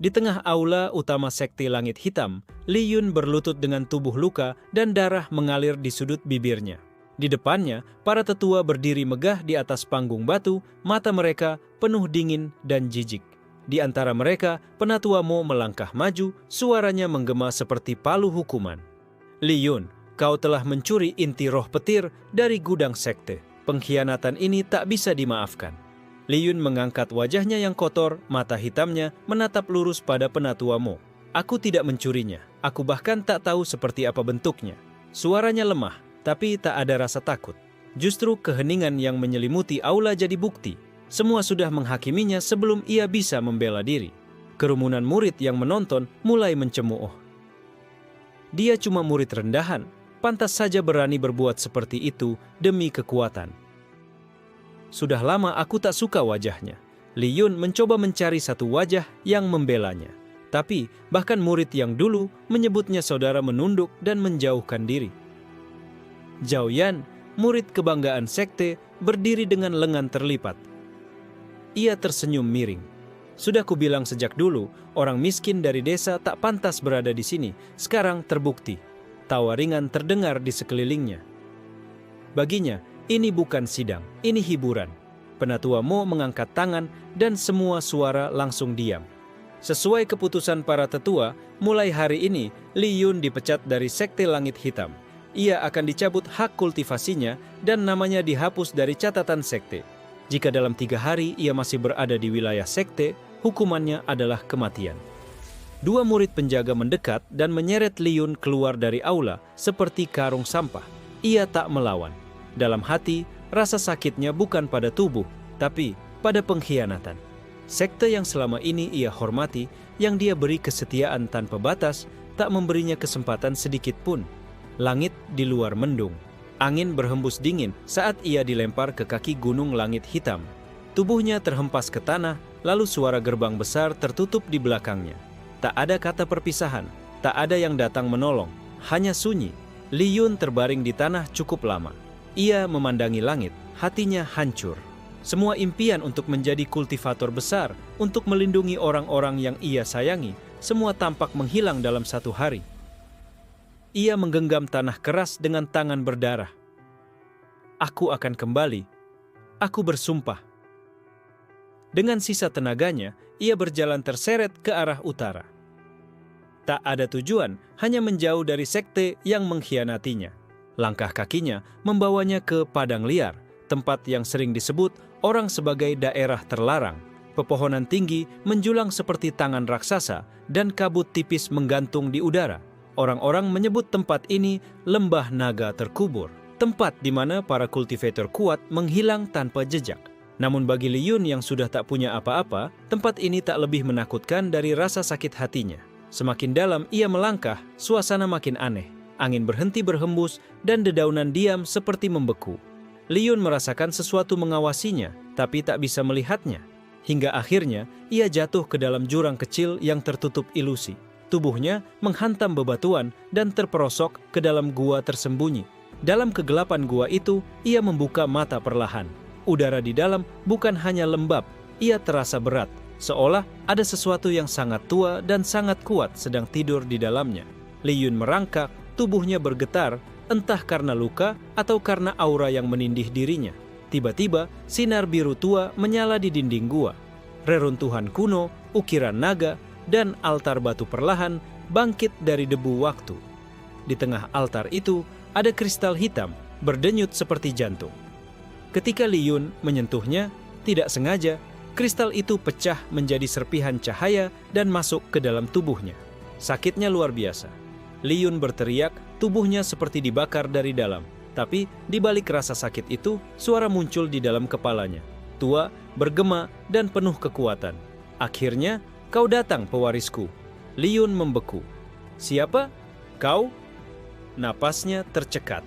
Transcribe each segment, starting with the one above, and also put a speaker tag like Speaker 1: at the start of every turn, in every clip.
Speaker 1: Di tengah aula utama Sekte Langit Hitam, Li Yun berlutut dengan tubuh luka dan darah mengalir di sudut bibirnya. Di depannya, para tetua berdiri megah di atas panggung batu, mata mereka penuh dingin dan jijik. Di antara mereka, Penatua Mo melangkah maju, suaranya menggema seperti palu hukuman. Li Yun, kau telah mencuri inti roh petir dari gudang sekte. Pengkhianatan ini tak bisa dimaafkan. Li Yun mengangkat wajahnya yang kotor, mata hitamnya menatap lurus pada Penatua Mo. Aku tidak mencurinya, aku bahkan tak tahu seperti apa bentuknya. Suaranya lemah, tapi tak ada rasa takut. Justru keheningan yang menyelimuti aula jadi bukti. Semua sudah menghakiminya sebelum ia bisa membela diri. Kerumunan murid yang menonton mulai mencemooh. Dia cuma murid rendahan, pantas saja berani berbuat seperti itu demi kekuatan. Sudah lama aku tak suka wajahnya. Li Yun mencoba mencari satu wajah yang membelanya. Tapi bahkan murid yang dulu menyebutnya saudara menunduk dan menjauhkan diri. Zhao Yan, murid kebanggaan sekte, berdiri dengan lengan terlipat. Ia tersenyum miring. Sudah kubilang sejak dulu, orang miskin dari desa tak pantas berada di sini. Sekarang terbukti. Tawa ringan terdengar di sekelilingnya. Baginya, ini bukan sidang, ini hiburan. Penatua Mo mengangkat tangan dan semua suara langsung diam. Sesuai keputusan para tetua, mulai hari ini Li Yun dipecat dari Sekte Langit Hitam. Ia akan dicabut hak kultivasinya dan namanya dihapus dari catatan sekte. Jika dalam 3 hari ia masih berada di wilayah sekte, hukumannya adalah kematian. 2 murid penjaga mendekat dan menyeret Li Yun keluar dari aula seperti karung sampah. Ia tak melawan. Dalam hati, rasa sakitnya bukan pada tubuh, tapi pada pengkhianatan. Sekte yang selama ini ia hormati, yang dia beri kesetiaan tanpa batas, tak memberinya kesempatan sedikit pun. Langit di luar mendung. Angin berhembus dingin saat ia dilempar ke kaki gunung langit hitam. Tubuhnya terhempas ke tanah, lalu suara gerbang besar tertutup di belakangnya. Tak ada kata perpisahan, tak ada yang datang menolong, hanya sunyi. Li Yun terbaring di tanah cukup lama. Ia memandangi langit, hatinya hancur. Semua impian untuk menjadi kultivator besar, untuk melindungi orang-orang yang ia sayangi, semua tampak menghilang dalam 1 hari. Ia menggenggam tanah keras dengan tangan berdarah. Aku akan kembali. Aku bersumpah. Dengan sisa tenaganya, ia berjalan terseret ke arah utara. Tak ada tujuan, hanya menjauh dari sekte yang mengkhianatinya. Langkah kakinya membawanya ke padang liar, tempat yang sering disebut orang sebagai daerah terlarang. Pepohonan tinggi menjulang seperti tangan raksasa dan kabut tipis menggantung di udara. Orang-orang menyebut tempat ini lembah naga terkubur, tempat di mana para kultivator kuat menghilang tanpa jejak. Namun bagi Li Yun yang sudah tak punya apa-apa, tempat ini tak lebih menakutkan dari rasa sakit hatinya. Semakin dalam ia melangkah, suasana makin aneh. Angin berhenti berhembus dan dedaunan diam seperti membeku. Li Yun merasakan sesuatu mengawasinya, tapi tak bisa melihatnya. Hingga akhirnya ia jatuh ke dalam jurang kecil yang tertutup ilusi. Tubuhnya menghantam bebatuan dan terperosok ke dalam gua tersembunyi. Dalam kegelapan gua itu, ia membuka mata perlahan. Udara di dalam bukan hanya lembab, ia terasa berat, seolah ada sesuatu yang sangat tua dan sangat kuat sedang tidur di dalamnya. Li Yun merangkak, tubuhnya bergetar, entah karena luka atau karena aura yang menindih dirinya. Tiba-tiba, sinar biru tua menyala di dinding gua. Reruntuhan kuno, ukiran naga, dan altar batu perlahan bangkit dari debu waktu. Di tengah altar itu, ada kristal hitam, berdenyut seperti jantung. Ketika Li Yun menyentuhnya, tidak sengaja, kristal itu pecah menjadi serpihan cahaya dan masuk ke dalam tubuhnya. Sakitnya luar biasa. Li Yun berteriak, tubuhnya seperti dibakar dari dalam. Tapi di balik rasa sakit itu, suara muncul di dalam kepalanya. Tua, bergema, dan penuh kekuatan. Akhirnya, kau datang pewarisku. Li Yun membeku. Siapa? Kau? Napasnya tercekat.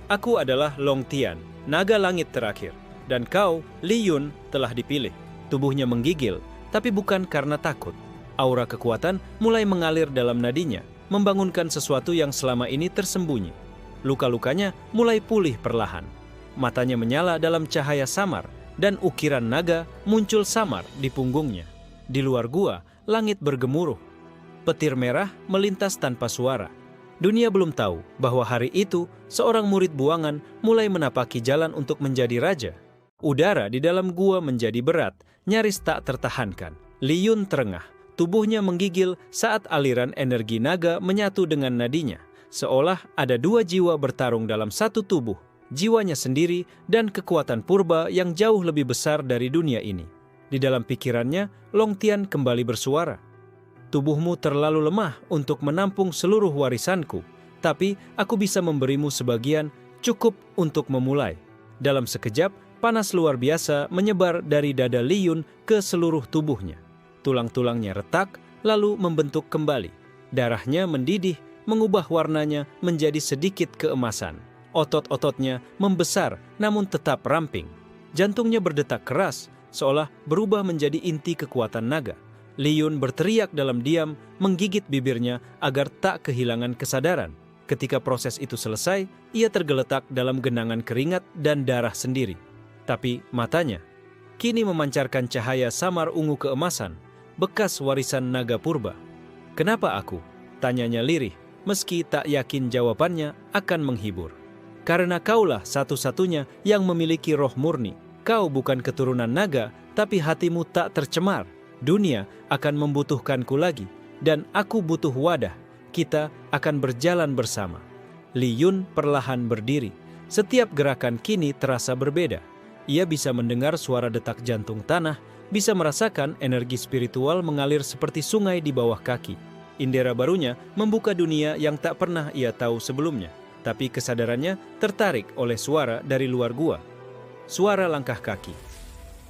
Speaker 1: Aku adalah Long Tian, naga langit terakhir. Dan kau, Li Yun, telah dipilih. Tubuhnya menggigil, tapi bukan karena takut. Aura kekuatan mulai mengalir dalam nadinya, membangunkan sesuatu yang selama ini tersembunyi. Luka-lukanya mulai pulih perlahan. Matanya menyala dalam cahaya samar, dan ukiran naga muncul samar di punggungnya. Di luar gua, langit bergemuruh. Petir merah melintas tanpa suara. Dunia belum tahu bahwa hari itu seorang murid buangan mulai menapaki jalan untuk menjadi raja. Udara di dalam gua menjadi berat, nyaris tak tertahankan. Li Yun terengah, tubuhnya menggigil saat aliran energi naga menyatu dengan nadinya. Seolah ada dua jiwa bertarung dalam satu tubuh, jiwanya sendiri dan kekuatan purba yang jauh lebih besar dari dunia ini. Di dalam pikirannya, Long Tian kembali bersuara. Tubuhmu terlalu lemah untuk menampung seluruh warisanku, tapi aku bisa memberimu sebagian, cukup untuk memulai. Dalam sekejap, panas luar biasa menyebar dari dada Li Yun ke seluruh tubuhnya. Tulang-tulangnya retak, lalu membentuk kembali. Darahnya mendidih, mengubah warnanya menjadi sedikit keemasan. Otot-ototnya membesar, namun tetap ramping. Jantungnya berdetak keras, seolah berubah menjadi inti kekuatan naga. Li Yun berteriak dalam diam, menggigit bibirnya agar tak kehilangan kesadaran. Ketika proses itu selesai, ia tergeletak dalam genangan keringat dan darah sendiri. Tapi matanya kini memancarkan cahaya samar ungu keemasan, bekas warisan naga purba. "Kenapa aku?" tanyanya lirih, meski tak yakin jawabannya akan menghibur. "Karena kaulah satu-satunya yang memiliki roh murni. Kau bukan keturunan naga, tapi hatimu tak tercemar. Dunia akan membutuhkanku lagi, dan aku butuh wadah. Kita akan berjalan bersama." Li Yun perlahan berdiri. Setiap gerakan kini terasa berbeda. Ia bisa mendengar suara detak jantung tanah, bisa merasakan energi spiritual mengalir seperti sungai di bawah kaki. Indera barunya membuka dunia yang tak pernah ia tahu sebelumnya. Tapi kesadarannya tertarik oleh suara dari luar gua. Suara langkah kaki.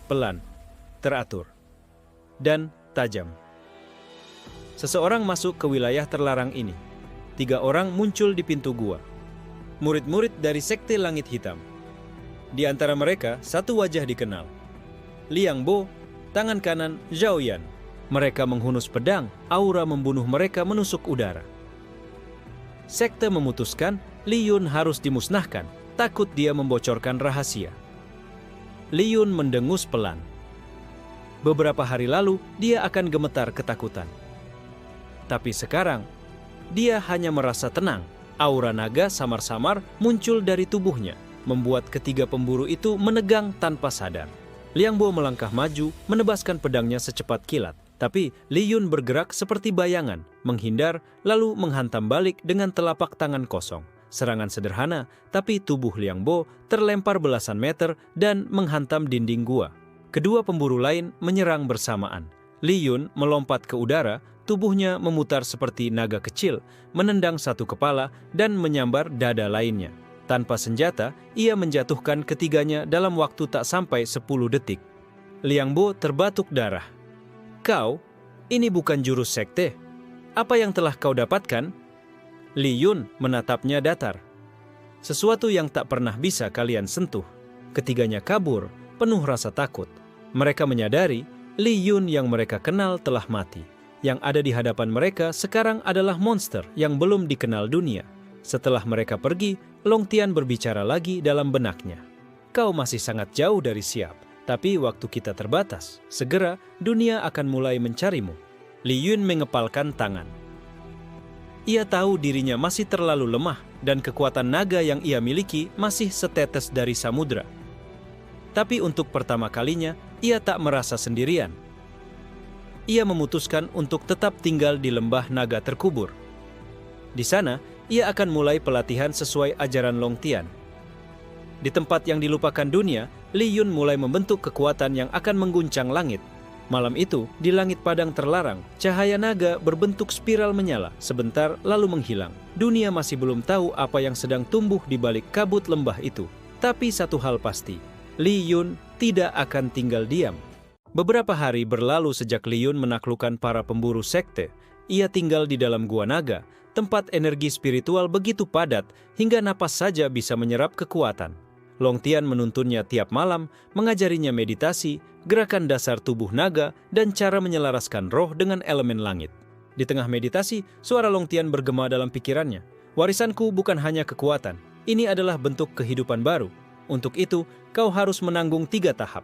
Speaker 1: Pelan, teratur, dan tajam. Seseorang masuk ke wilayah terlarang ini. 3 orang muncul di pintu gua. Murid-murid dari Sekte Langit Hitam. Di antara mereka, satu wajah dikenal. Liang Bo, tangan kanan Zhao Yan. Mereka menghunus pedang, aura membunuh mereka menusuk udara. Sekte memutuskan Li Yun harus dimusnahkan, takut dia membocorkan rahasia. Li Yun mendengus pelan. Beberapa hari lalu, dia akan gemetar ketakutan. Tapi sekarang, dia hanya merasa tenang. Aura naga samar-samar muncul dari tubuhnya, membuat ketiga pemburu itu menegang tanpa sadar. Liang Bo melangkah maju, menebaskan pedangnya secepat kilat. Tapi Li Yun bergerak seperti bayangan, menghindar, lalu menghantam balik dengan telapak tangan kosong. Serangan sederhana, tapi tubuh Liang Bo terlempar belasan meter dan menghantam dinding gua. Kedua pemburu lain menyerang bersamaan. Li Yun melompat ke udara, tubuhnya memutar seperti naga kecil, menendang satu kepala dan menyambar dada lainnya. Tanpa senjata, ia menjatuhkan ketiganya dalam waktu tak sampai 10 detik. Liang Bo terbatuk darah. "Kau, ini bukan jurus sekte. Apa yang telah kau dapatkan?" Li Yun menatapnya datar. "Sesuatu yang tak pernah bisa kalian sentuh." Ketiganya kabur, penuh rasa takut. Mereka menyadari Li Yun yang mereka kenal telah mati. Yang ada di hadapan mereka sekarang adalah monster yang belum dikenal dunia. Setelah mereka pergi, Long Tian berbicara lagi dalam benaknya. "Kau masih sangat jauh dari siap, tapi waktu kita terbatas. Segera dunia akan mulai mencarimu." Li Yun mengepalkan tangan. Ia tahu dirinya masih terlalu lemah dan kekuatan naga yang ia miliki masih setetes dari samudra. Tapi untuk pertama kalinya, ia tak merasa sendirian. Ia memutuskan untuk tetap tinggal di lembah naga terkubur. Di sana, ia akan mulai pelatihan sesuai ajaran Long Tian. Di tempat yang dilupakan dunia, Li Yun mulai membentuk kekuatan yang akan mengguncang langit. Malam itu, di langit padang terlarang, cahaya naga berbentuk spiral menyala, sebentar lalu menghilang. Dunia masih belum tahu apa yang sedang tumbuh di balik kabut lembah itu. Tapi satu hal pasti, Li Yun tidak akan tinggal diam. Beberapa hari berlalu sejak Li Yun menaklukkan para pemburu sekte. Ia tinggal di dalam gua naga, tempat energi spiritual begitu padat hingga napas saja bisa menyerap kekuatan. Long Tian menuntunnya tiap malam, mengajarinya meditasi, gerakan dasar tubuh naga, dan cara menyelaraskan roh dengan elemen langit. Di tengah meditasi, suara Long Tian bergema dalam pikirannya. "Warisanku bukan hanya kekuatan, ini adalah bentuk kehidupan baru. Untuk itu, kau harus menanggung 3 tahap.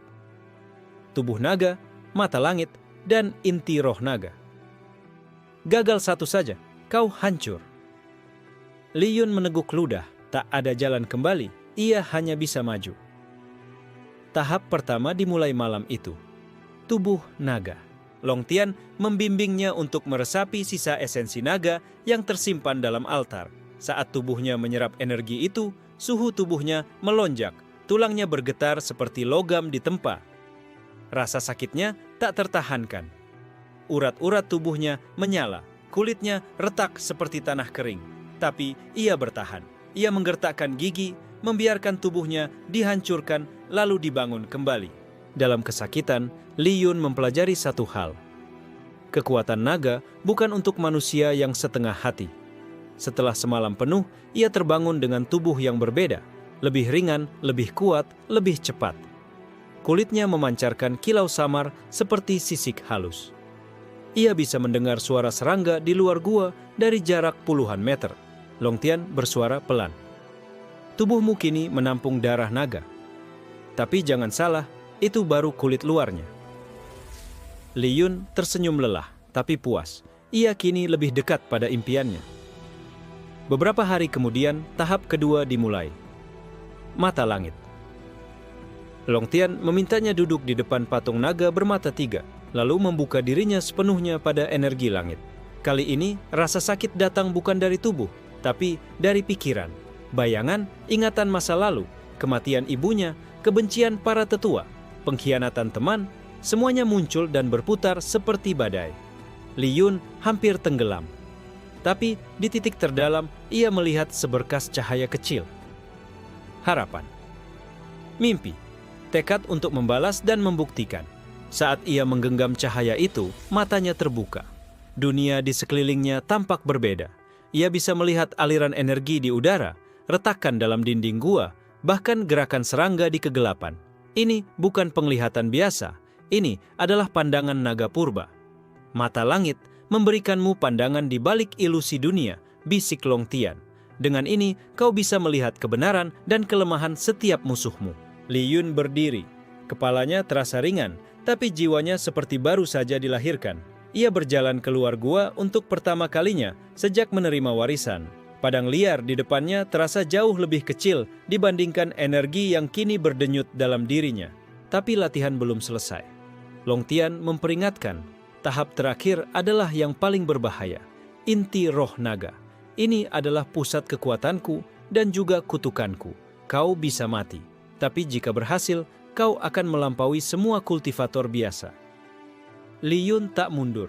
Speaker 1: Tubuh naga, mata langit, dan inti roh naga. Gagal satu saja, kau hancur. Li Yun meneguk ludah, tak ada jalan kembali, ia hanya bisa maju. Tahap pertama dimulai malam itu. Tubuh naga. Long Tian membimbingnya untuk meresapi sisa esensi naga yang tersimpan dalam altar. Saat tubuhnya menyerap energi itu, suhu tubuhnya melonjak, tulangnya bergetar seperti logam ditempa. Rasa sakitnya tak tertahankan. Urat-urat tubuhnya menyala, kulitnya retak seperti tanah kering. Tapi ia bertahan. Ia menggertakkan gigi, membiarkan tubuhnya dihancurkan lalu dibangun kembali. Dalam kesakitan, Li Yun mempelajari satu hal. Kekuatan naga bukan untuk manusia yang setengah hati. Setelah semalam penuh, ia terbangun dengan tubuh yang berbeda, lebih ringan, lebih kuat, lebih cepat. Kulitnya memancarkan kilau samar seperti sisik halus. Ia bisa mendengar suara serangga di luar gua dari jarak puluhan meter. Long Tian bersuara pelan. Tubuhmu kini menampung darah naga. Tapi jangan salah, itu baru kulit luarnya. Li Yun tersenyum lelah, tapi puas. Ia kini lebih dekat pada impiannya. Beberapa hari kemudian, tahap kedua dimulai. Mata langit. Long Tian memintanya duduk di depan patung naga bermata tiga, lalu membuka dirinya sepenuhnya pada energi langit. Kali ini, rasa sakit datang bukan dari tubuh, tapi dari pikiran. Bayangan, ingatan masa lalu, kematian ibunya, kebencian para tetua, pengkhianatan teman, semuanya muncul dan berputar seperti badai. Li Yun hampir tenggelam. Tapi di titik terdalam, ia melihat seberkas cahaya kecil. Harapan. Mimpi. Tekad untuk membalas dan membuktikan. Saat ia menggenggam cahaya itu, matanya terbuka. Dunia di sekelilingnya tampak berbeda. Ia bisa melihat aliran energi di udara, retakan dalam dinding gua, bahkan gerakan serangga di kegelapan. Ini bukan penglihatan biasa, ini adalah pandangan naga purba. Mata langit memberikanmu pandangan di balik ilusi dunia, bisik Long Tian. Dengan ini, kau bisa melihat kebenaran dan kelemahan setiap musuhmu. Li Yun berdiri. Kepalanya terasa ringan, tapi jiwanya seperti baru saja dilahirkan. Ia berjalan keluar gua untuk pertama kalinya sejak menerima warisan. Padang liar di depannya terasa jauh lebih kecil dibandingkan energi yang kini berdenyut dalam dirinya. Tapi latihan belum selesai. Long Tian memperingatkan, tahap terakhir adalah yang paling berbahaya. Inti roh naga. Ini adalah pusat kekuatanku dan juga kutukanku. Kau bisa mati. Tapi jika berhasil, kau akan melampaui semua kultivator biasa. Li Yun tak mundur.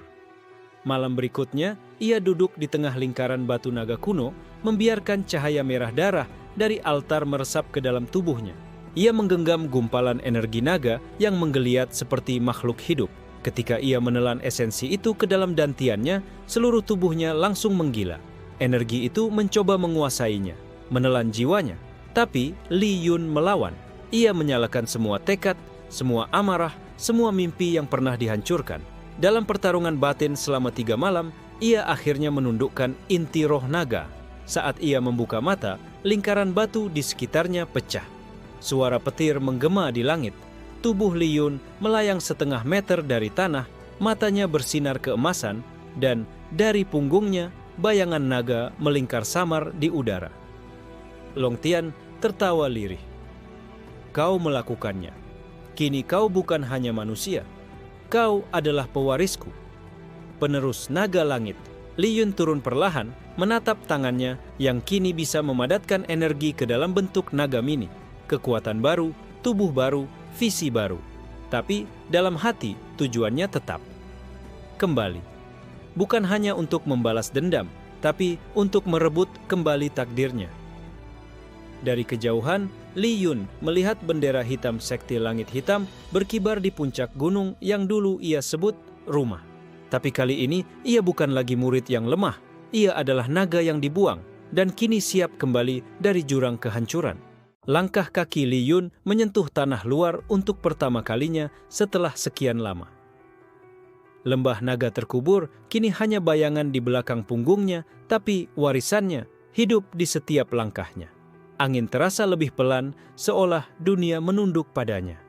Speaker 1: Malam berikutnya, ia duduk di tengah lingkaran batu naga kuno, membiarkan cahaya merah darah dari altar meresap ke dalam tubuhnya. Ia menggenggam gumpalan energi naga yang menggeliat seperti makhluk hidup. Ketika ia menelan esensi itu ke dalam dantiannya, seluruh tubuhnya langsung menggila. Energi itu mencoba menguasainya, menelan jiwanya. Tapi Li Yun melawan. Ia menyalakan semua tekad, semua amarah, semua mimpi yang pernah dihancurkan. Dalam pertarungan batin selama 3 malam, ia akhirnya menundukkan inti roh naga. Saat ia membuka mata, lingkaran batu di sekitarnya pecah. Suara petir menggema di langit. Tubuh Li Yun melayang setengah meter dari tanah, matanya bersinar keemasan, dan dari punggungnya, bayangan naga melingkar samar di udara. Long Tian tertawa lirih. Kau melakukannya. Kini kau bukan hanya manusia. Kau adalah pewarisku. Penerus naga langit. Li Yun turun perlahan, menatap tangannya yang kini bisa memadatkan energi ke dalam bentuk naga mini. Kekuatan baru, tubuh baru, visi baru. Tapi dalam hati tujuannya tetap. Kembali. Bukan hanya untuk membalas dendam, tapi untuk merebut kembali takdirnya. Dari kejauhan, Li Yun melihat bendera hitam sekte langit hitam berkibar di puncak gunung yang dulu ia sebut rumah. Tapi kali ini ia bukan lagi murid yang lemah, ia adalah naga yang dibuang dan kini siap kembali dari jurang kehancuran. Langkah kaki Li Yun menyentuh tanah luar untuk pertama kalinya setelah sekian lama. Lembah naga terkubur kini hanya bayangan di belakang punggungnya, tapi warisannya hidup di setiap langkahnya. Angin terasa lebih pelan, seolah dunia menunduk padanya.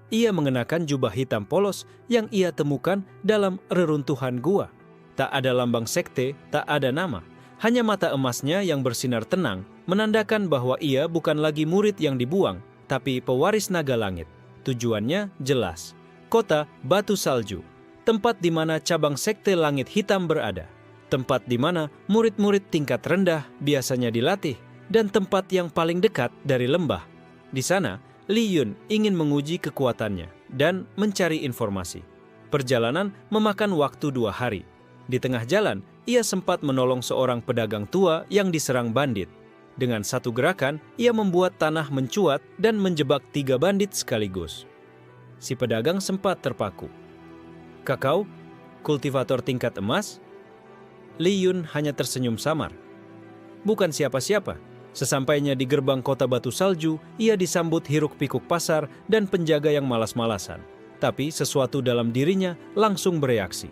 Speaker 1: Ia mengenakan jubah hitam polos yang ia temukan dalam reruntuhan gua. Tak ada lambang sekte, tak ada nama. Hanya mata emasnya yang bersinar tenang, menandakan bahwa ia bukan lagi murid yang dibuang, tapi pewaris naga langit. Tujuannya jelas, kota Batu Salju, tempat di mana cabang sekte langit hitam berada. Tempat di mana murid-murid tingkat rendah biasanya dilatih, dan tempat yang paling dekat dari lembah. Di sana, Li Yun ingin menguji kekuatannya dan mencari informasi. Perjalanan memakan waktu 2 hari. Di tengah jalan, ia sempat menolong seorang pedagang tua yang diserang bandit. Dengan satu gerakan, ia membuat tanah mencuat dan menjebak 3 bandit sekaligus. Si pedagang sempat terpaku. "Kakau, kultivator tingkat emas?" Li Yun hanya tersenyum samar. Bukan siapa-siapa. Sesampainya di gerbang kota Batu Salju, ia disambut hiruk-pikuk pasar dan penjaga yang malas-malasan. Tapi sesuatu dalam dirinya langsung bereaksi.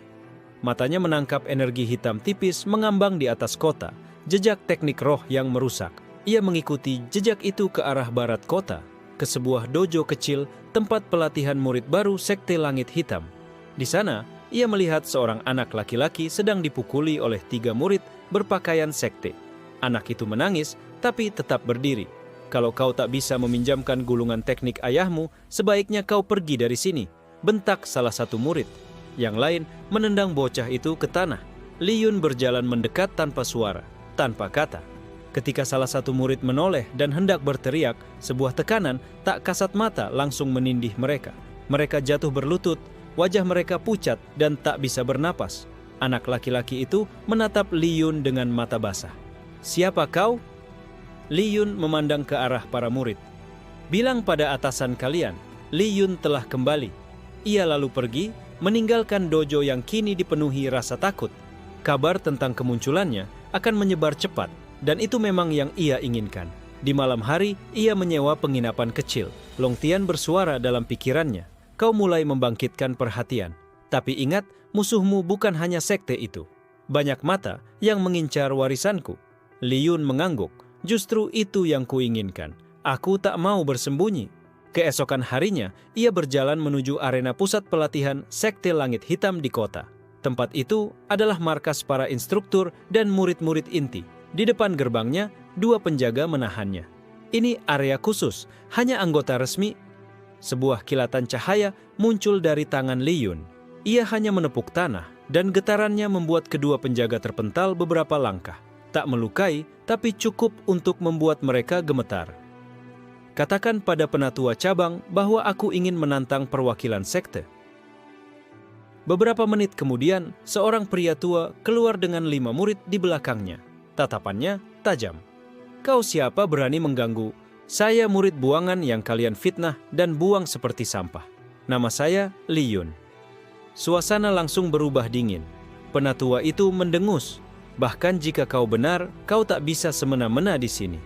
Speaker 1: Matanya menangkap energi hitam tipis mengambang di atas kota, jejak teknik roh yang merusak. Ia mengikuti jejak itu ke arah barat kota, ke sebuah dojo kecil tempat pelatihan murid baru Sekte Langit Hitam. Di sana, ia melihat seorang anak laki-laki sedang dipukuli oleh 3 murid berpakaian sekte. Anak itu menangis, tapi tetap berdiri. "Kalau kau tak bisa meminjamkan gulungan teknik ayahmu, sebaiknya kau pergi dari sini," bentak salah satu murid. Yang lain menendang bocah itu ke tanah. Li Yun berjalan mendekat tanpa suara, tanpa kata. Ketika salah satu murid menoleh dan hendak berteriak, sebuah tekanan tak kasat mata langsung menindih mereka. Mereka jatuh berlutut, wajah mereka pucat dan tak bisa bernapas. Anak laki-laki itu menatap Li Yun dengan mata basah. "Siapa kau?" Li Yun memandang ke arah para murid. "Bilang pada atasan kalian, Li Yun telah kembali." Ia lalu pergi, meninggalkan dojo yang kini dipenuhi rasa takut. Kabar tentang kemunculannya akan menyebar cepat, dan itu memang yang ia inginkan. Di malam hari, ia menyewa penginapan kecil. Long Tian bersuara dalam pikirannya, "Kau mulai membangkitkan perhatian. Tapi ingat, musuhmu bukan hanya sekte itu. Banyak mata yang mengincar warisanku." Li Yun mengangguk, "Justru itu yang kuinginkan. Aku tak mau bersembunyi." Keesokan harinya, ia berjalan menuju arena pusat pelatihan Sekte Langit Hitam di kota. Tempat itu adalah markas para instruktur dan murid-murid inti. Di depan gerbangnya, 2 penjaga menahannya. "Ini area khusus, hanya anggota resmi." Sebuah kilatan cahaya muncul dari tangan Li Yun. Ia hanya menepuk tanah, dan getarannya membuat kedua penjaga terpental beberapa langkah. Tak melukai, tapi cukup untuk membuat mereka gemetar. "Katakan pada penatua cabang bahwa aku ingin menantang perwakilan sekte." Beberapa menit kemudian, seorang pria tua keluar dengan 5 murid di belakangnya. Tatapannya tajam. "Kau siapa berani mengganggu? Saya murid buangan yang kalian fitnah dan buang seperti sampah. Nama saya Li Yun." Suasana langsung berubah dingin. Penatua itu mendengus. "Bahkan jika kau benar, kau tak bisa semena-mena di sini.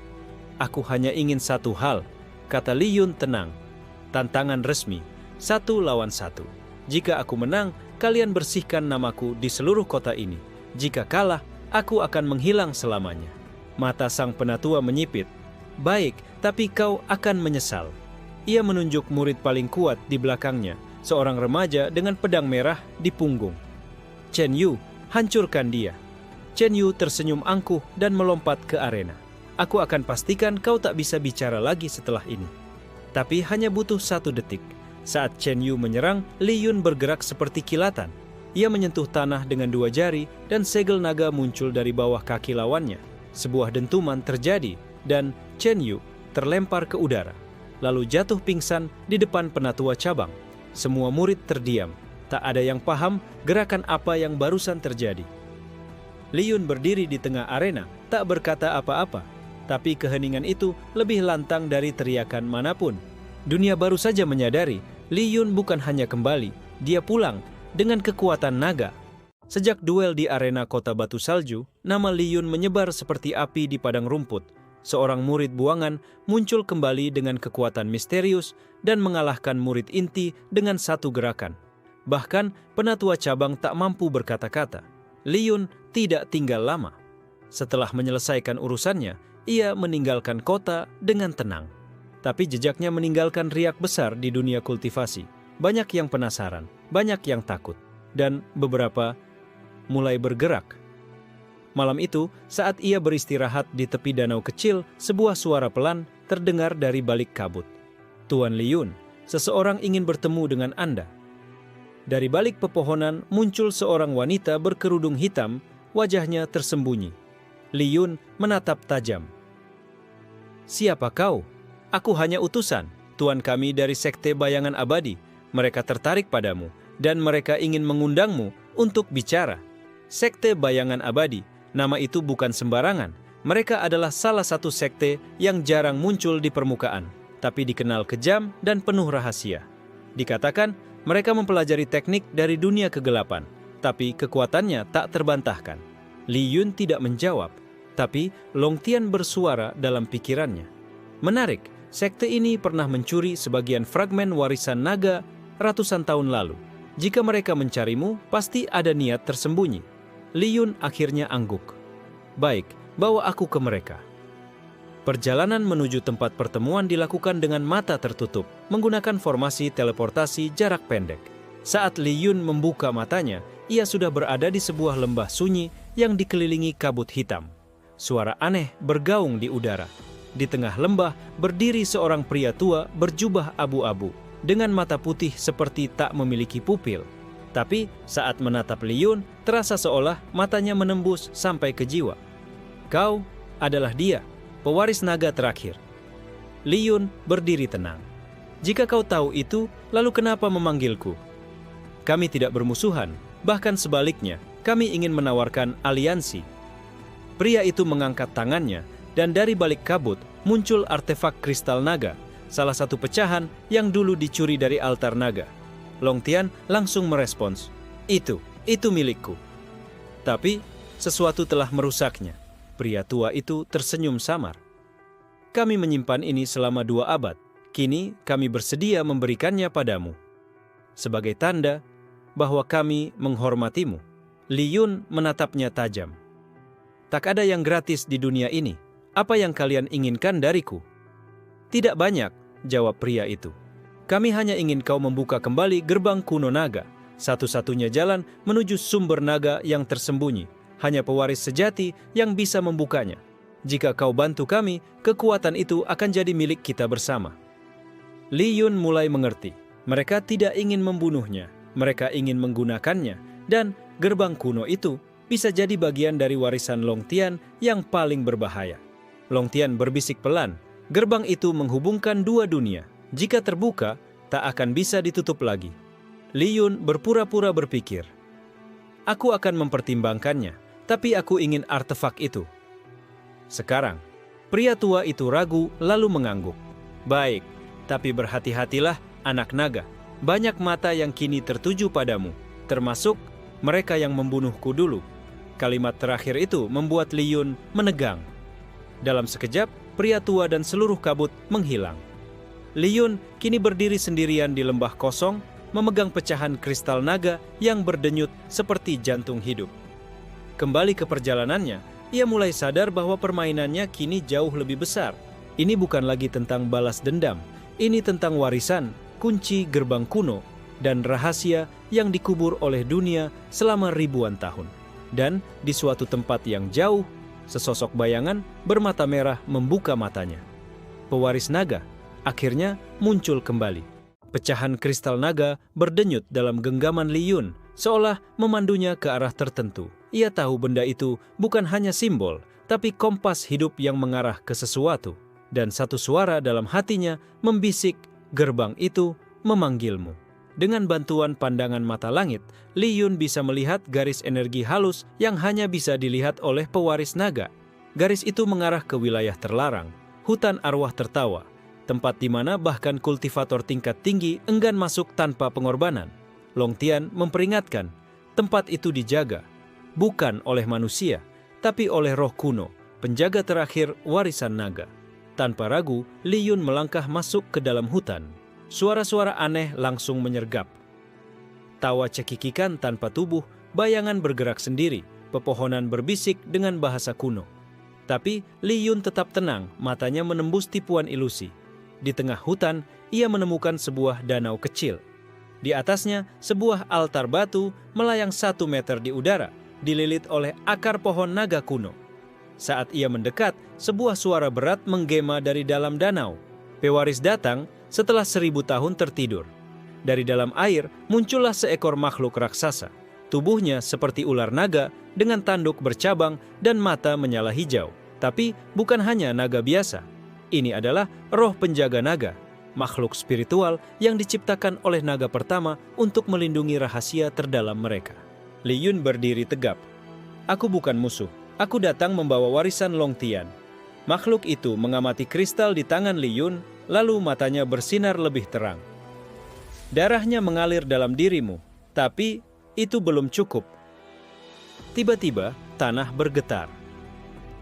Speaker 1: Aku hanya ingin satu hal," kata Li Yun tenang. "Tantangan resmi, 1 lawan 1. Jika aku menang, kalian bersihkan namaku di seluruh kota ini. Jika kalah, aku akan menghilang selamanya." Mata sang penatua menyipit. "Baik, tapi kau akan menyesal." Ia menunjuk murid paling kuat di belakangnya, seorang remaja dengan pedang merah di punggung. "Chen Yu, hancurkan dia." Chen Yu tersenyum angkuh dan melompat ke arena. "Aku akan pastikan kau tak bisa bicara lagi setelah ini." Tapi hanya butuh 1 detik. Saat Chen Yu menyerang, Li Yun bergerak seperti kilatan. Ia menyentuh tanah dengan 2 jari dan segel naga muncul dari bawah kaki lawannya. Sebuah dentuman terjadi dan Chen Yu terlempar ke udara, lalu jatuh pingsan di depan penatua cabang. Semua murid terdiam. Tak ada yang paham gerakan apa yang barusan terjadi. Li Yun berdiri di tengah arena, tak berkata apa-apa. Tapi keheningan itu lebih lantang dari teriakan manapun. Dunia baru saja menyadari, Li Yun bukan hanya kembali, dia pulang dengan kekuatan naga. Sejak duel di arena kota Batu Salju, nama Li Yun menyebar seperti api di padang rumput. Seorang murid buangan muncul kembali dengan kekuatan misterius dan mengalahkan murid inti dengan 1 gerakan. Bahkan penatua cabang tak mampu berkata-kata. Li Yun tidak tinggal lama. Setelah menyelesaikan urusannya, ia meninggalkan kota dengan tenang. Tapi jejaknya meninggalkan riak besar di dunia kultivasi. Banyak yang penasaran, banyak yang takut, dan beberapa mulai bergerak. Malam itu, saat ia beristirahat di tepi danau kecil, sebuah suara pelan terdengar dari balik kabut. "Tuan Li Yun, seseorang ingin bertemu dengan Anda." Dari balik pepohonan muncul seorang wanita berkerudung hitam, wajahnya tersembunyi. Li Yun menatap tajam. "Siapa kau?" "Aku hanya utusan, tuan kami dari Sekte Bayangan Abadi. Mereka tertarik padamu, dan mereka ingin mengundangmu untuk bicara." Sekte Bayangan Abadi, nama itu bukan sembarangan. Mereka adalah salah satu sekte yang jarang muncul di permukaan, tapi dikenal kejam dan penuh rahasia. Dikatakan, mereka mempelajari teknik dari dunia kegelapan, tapi kekuatannya tak terbantahkan. Li Yun tidak menjawab, tapi Long Tian bersuara dalam pikirannya. "Menarik, sekte ini pernah mencuri sebagian fragmen warisan naga ratusan tahun lalu. Jika mereka mencarimu, pasti ada niat tersembunyi." Li Yun akhirnya angguk. "Baik, bawa aku ke mereka." Perjalanan menuju tempat pertemuan dilakukan dengan mata tertutup, menggunakan formasi teleportasi jarak pendek. Saat Li Yun membuka matanya, ia sudah berada di sebuah lembah sunyi yang dikelilingi kabut hitam. Suara aneh bergaung di udara. Di tengah lembah berdiri seorang pria tua berjubah abu-abu, dengan mata putih seperti tak memiliki pupil. Tapi saat menatap Li Yun, terasa seolah matanya menembus sampai ke jiwa. "Kau adalah dia, pewaris naga terakhir." Li Yun berdiri tenang. "Jika kau tahu itu, lalu kenapa memanggilku?" "Kami tidak bermusuhan, bahkan sebaliknya, kami ingin menawarkan aliansi." Pria itu mengangkat tangannya, dan dari balik kabut muncul artefak kristal naga, salah satu pecahan yang dulu dicuri dari altar naga. Long Tian langsung merespons, Itu milikku." Tapi sesuatu telah merusaknya. Pria tua itu tersenyum samar. "Kami menyimpan ini selama 2 abad. Kini kami bersedia memberikannya padamu sebagai tanda bahwa kami menghormatimu." Li Yun menatapnya tajam. "Tak ada yang gratis di dunia ini. Apa yang kalian inginkan dariku?" "Tidak banyak," jawab pria itu. "Kami hanya ingin kau membuka kembali gerbang kuno naga, satu-satunya jalan menuju sumber naga yang tersembunyi. Hanya pewaris sejati yang bisa membukanya. Jika kau bantu kami, kekuatan itu akan jadi milik kita bersama." Li Yun mulai mengerti. Mereka tidak ingin membunuhnya, mereka ingin menggunakannya, dan gerbang kuno itu bisa jadi bagian dari warisan Long Tian yang paling berbahaya. Long Tian berbisik pelan, gerbang itu menghubungkan 2 dunia. Jika terbuka, tak akan bisa ditutup lagi. Li Yun berpura-pura berpikir, "Aku akan mempertimbangkannya, tapi aku ingin artefak itu sekarang." Pria tua itu ragu lalu mengangguk. "Baik, tapi berhati-hatilah anak naga. Banyak mata yang kini tertuju padamu, termasuk mereka yang membunuhku dulu." Kalimat terakhir itu membuat Li Yun menegang. Dalam sekejap, pria tua dan seluruh kabut menghilang. Li Yun kini berdiri sendirian di lembah kosong, memegang pecahan kristal naga yang berdenyut seperti jantung hidup. Kembali ke perjalanannya, ia mulai sadar bahwa permainannya kini jauh lebih besar. Ini bukan lagi tentang balas dendam, ini tentang warisan, kunci gerbang kuno, dan rahasia yang dikubur oleh dunia selama ribuan tahun. Dan di suatu tempat yang jauh, sesosok bayangan bermata merah membuka matanya. Pewaris naga akhirnya muncul kembali. Pecahan kristal naga berdenyut dalam genggaman Li Yun, seolah memandunya ke arah tertentu. Ia tahu benda itu bukan hanya simbol, tapi kompas hidup yang mengarah ke sesuatu. Dan satu suara dalam hatinya membisik, "Gerbang itu memanggilmu." Dengan bantuan pandangan mata langit, Li Yun bisa melihat garis energi halus yang hanya bisa dilihat oleh pewaris naga. Garis itu mengarah ke wilayah terlarang, hutan arwah tertawa, tempat di mana bahkan kultivator tingkat tinggi enggan masuk tanpa pengorbanan. Long Tian memperingatkan, tempat itu dijaga, bukan oleh manusia, tapi oleh roh kuno, penjaga terakhir warisan naga. Tanpa ragu, Li Yun melangkah masuk ke dalam hutan. Suara-suara aneh langsung menyergap. Tawa cekikikan tanpa tubuh, bayangan bergerak sendiri, pepohonan berbisik dengan bahasa kuno. Tapi Li Yun tetap tenang, matanya menembus tipuan ilusi. Di tengah hutan, ia menemukan sebuah danau kecil. Di atasnya, sebuah altar batu melayang 1 meter di udara, dililit oleh akar pohon naga kuno. Saat ia mendekat, sebuah suara berat menggema dari dalam danau. Pewaris datang setelah 1000 tahun tertidur. Dari dalam air, muncullah seekor makhluk raksasa. Tubuhnya seperti ular naga dengan tanduk bercabang dan mata menyala hijau. Tapi bukan hanya naga biasa. Ini adalah roh penjaga naga, makhluk spiritual yang diciptakan oleh naga pertama untuk melindungi rahasia terdalam mereka. Li Yun berdiri tegap. Aku bukan musuh. Aku datang membawa warisan Long Tian. Makhluk itu mengamati kristal di tangan Li Yun, lalu matanya bersinar lebih terang. Darahnya mengalir dalam dirimu, tapi itu belum cukup. Tiba-tiba, tanah bergetar.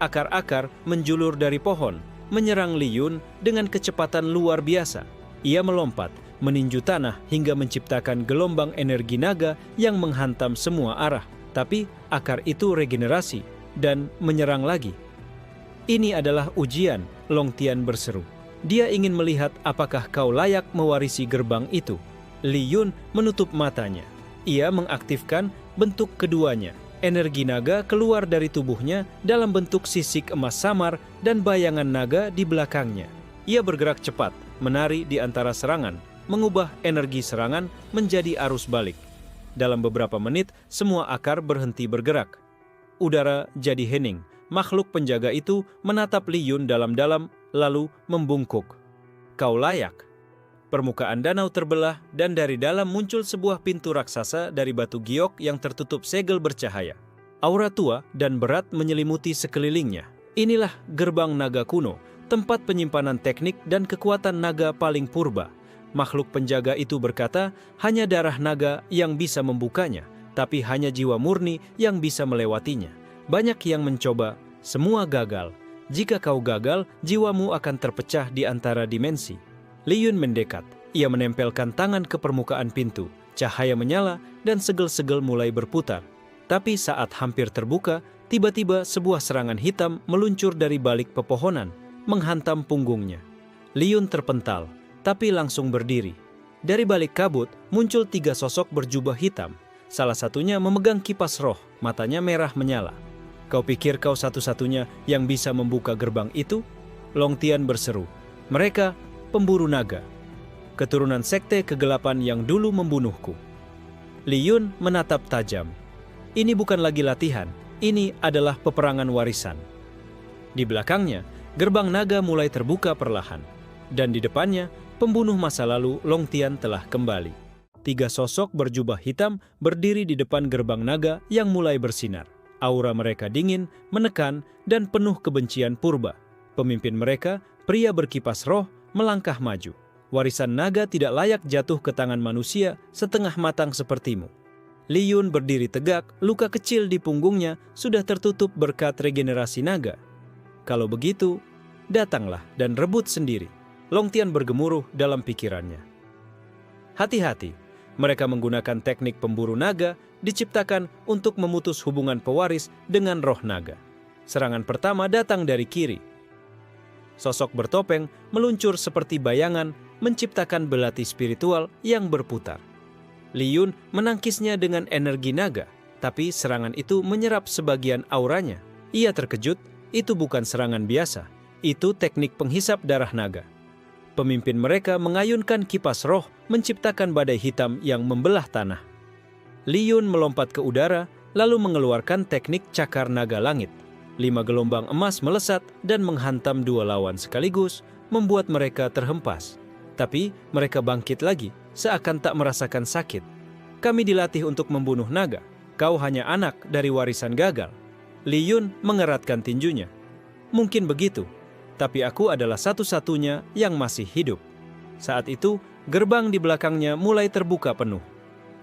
Speaker 1: Akar-akar menjulur dari pohon, menyerang Li Yun dengan kecepatan luar biasa. Ia melompat, meninju tanah hingga menciptakan gelombang energi naga yang menghantam semua arah. Tapi akar itu regenerasi dan menyerang lagi. Ini adalah ujian, Long Tian berseru. Dia ingin melihat apakah kau layak mewarisi gerbang itu. Li Yun menutup matanya. Ia mengaktifkan bentuk keduanya. Energi naga keluar dari tubuhnya dalam bentuk sisik emas samar dan bayangan naga di belakangnya. Ia bergerak cepat, menari di antara serangan, mengubah energi serangan menjadi arus balik. Dalam beberapa menit, semua akar berhenti bergerak. Udara jadi hening. Makhluk penjaga itu menatap Li Yun dalam-dalam, lalu membungkuk. Kau layak. Permukaan danau terbelah dan dari dalam muncul sebuah pintu raksasa dari batu giok yang tertutup segel bercahaya. Aura tua dan berat menyelimuti sekelilingnya. Inilah gerbang naga kuno, tempat penyimpanan teknik dan kekuatan naga paling purba. Makhluk penjaga itu berkata, hanya darah naga yang bisa membukanya, tapi hanya jiwa murni yang bisa melewatinya. Banyak yang mencoba, semua gagal. Jika kau gagal, jiwamu akan terpecah di antara dimensi. Li Yun mendekat. Ia menempelkan tangan ke permukaan pintu. Cahaya menyala dan segel-segel mulai berputar. Tapi saat hampir terbuka, tiba-tiba sebuah serangan hitam meluncur dari balik pepohonan, menghantam punggungnya. Li Yun terpental, tapi langsung berdiri. Dari balik kabut, muncul 3 sosok berjubah hitam. Salah satunya memegang kipas roh, matanya merah menyala. Kau pikir kau satu-satunya yang bisa membuka gerbang itu? Long Tian berseru. Mereka pemburu naga, keturunan sekte kegelapan yang dulu membunuhku. Li Yun menatap tajam. Ini bukan lagi latihan, ini adalah peperangan warisan. Di belakangnya, gerbang naga mulai terbuka perlahan. Dan di depannya, pembunuh masa lalu Long Tian telah kembali. 3 sosok berjubah hitam berdiri di depan gerbang naga yang mulai bersinar. Aura mereka dingin, menekan, dan penuh kebencian purba. Pemimpin mereka, pria berkipas roh, melangkah maju. Warisan naga tidak layak jatuh ke tangan manusia setengah matang sepertimu. Li Yun berdiri tegak, luka kecil di punggungnya sudah tertutup berkat regenerasi naga. Kalau begitu, datanglah dan rebut sendiri. Long Tian bergemuruh dalam pikirannya. Hati-hati, mereka menggunakan teknik pemburu naga diciptakan untuk memutus hubungan pewaris dengan roh naga. Serangan pertama datang dari kiri. Sosok bertopeng meluncur seperti bayangan, menciptakan belati spiritual yang berputar. Li Yun menangkisnya dengan energi naga, tapi serangan itu menyerap sebagian auranya. Ia terkejut, itu bukan serangan biasa, itu teknik penghisap darah naga. Pemimpin mereka mengayunkan kipas roh, menciptakan badai hitam yang membelah tanah. Li Yun melompat ke udara, lalu mengeluarkan teknik cakar naga langit. 5 gelombang emas melesat dan menghantam 2 lawan sekaligus, membuat mereka terhempas. Tapi mereka bangkit lagi, seakan tak merasakan sakit. Kami dilatih untuk membunuh naga. Kau hanya anak dari warisan gagal. Li Yun mengeratkan tinjunya. Mungkin begitu, tapi aku adalah satu-satunya yang masih hidup. Saat itu, gerbang di belakangnya mulai terbuka penuh.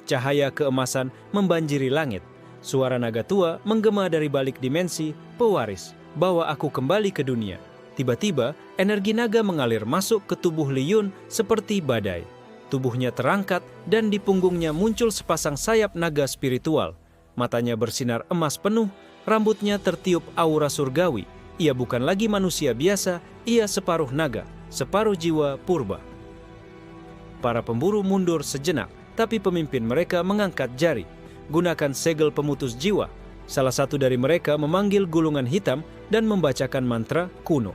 Speaker 1: Cahaya keemasan membanjiri langit. Suara naga tua menggema dari balik dimensi, pewaris, bawa aku kembali ke dunia. Tiba-tiba, energi naga mengalir masuk ke tubuh Li Yun seperti badai. Tubuhnya terangkat dan di punggungnya muncul sepasang sayap naga spiritual. Matanya bersinar emas penuh, rambutnya tertiup aura surgawi. Ia bukan lagi manusia biasa, ia separuh naga, separuh jiwa purba. Para pemburu mundur sejenak, tapi pemimpin mereka mengangkat jari. Gunakan segel pemutus jiwa. Salah satu dari mereka memanggil gulungan hitam dan membacakan mantra kuno.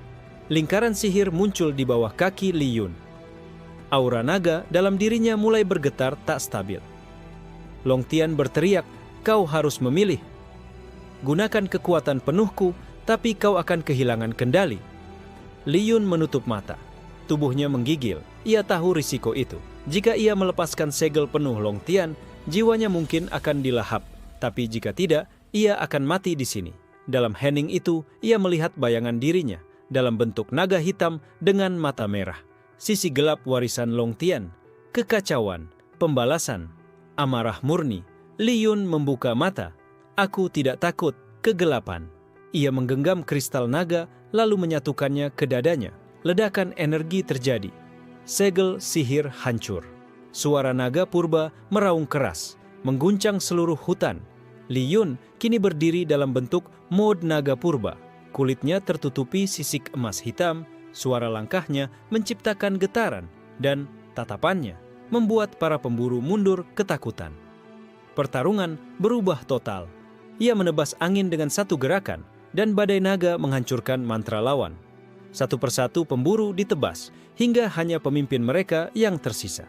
Speaker 1: Lingkaran sihir muncul di bawah kaki Li Yun. Aura naga dalam dirinya mulai bergetar tak stabil. Long Tian berteriak, "Kau harus memilih. Gunakan kekuatan penuhku, tapi kau akan kehilangan kendali." Li Yun menutup mata. Tubuhnya menggigil. Ia tahu risiko itu. Jika ia melepaskan segel penuh Long Tian, jiwanya mungkin akan dilahap. Tapi jika tidak, ia akan mati di sini. Dalam hening itu, ia melihat bayangan dirinya dalam bentuk naga hitam dengan mata merah. Sisi gelap warisan Long Tian, kekacauan, pembalasan, amarah murni. Li Yun membuka mata. "Aku tidak takut kegelapan." Ia menggenggam kristal naga lalu menyatukannya ke dadanya. Ledakan energi terjadi. Segel sihir hancur. Suara naga purba meraung keras, mengguncang seluruh hutan. Li Yun kini berdiri dalam bentuk mode naga purba. Kulitnya tertutupi sisik emas hitam, suara langkahnya menciptakan getaran, dan tatapannya membuat para pemburu mundur ketakutan. Pertarungan berubah total. Ia menebas angin dengan satu gerakan, dan badai naga menghancurkan mantra lawan. Satu persatu pemburu ditebas, hingga hanya pemimpin mereka yang tersisa.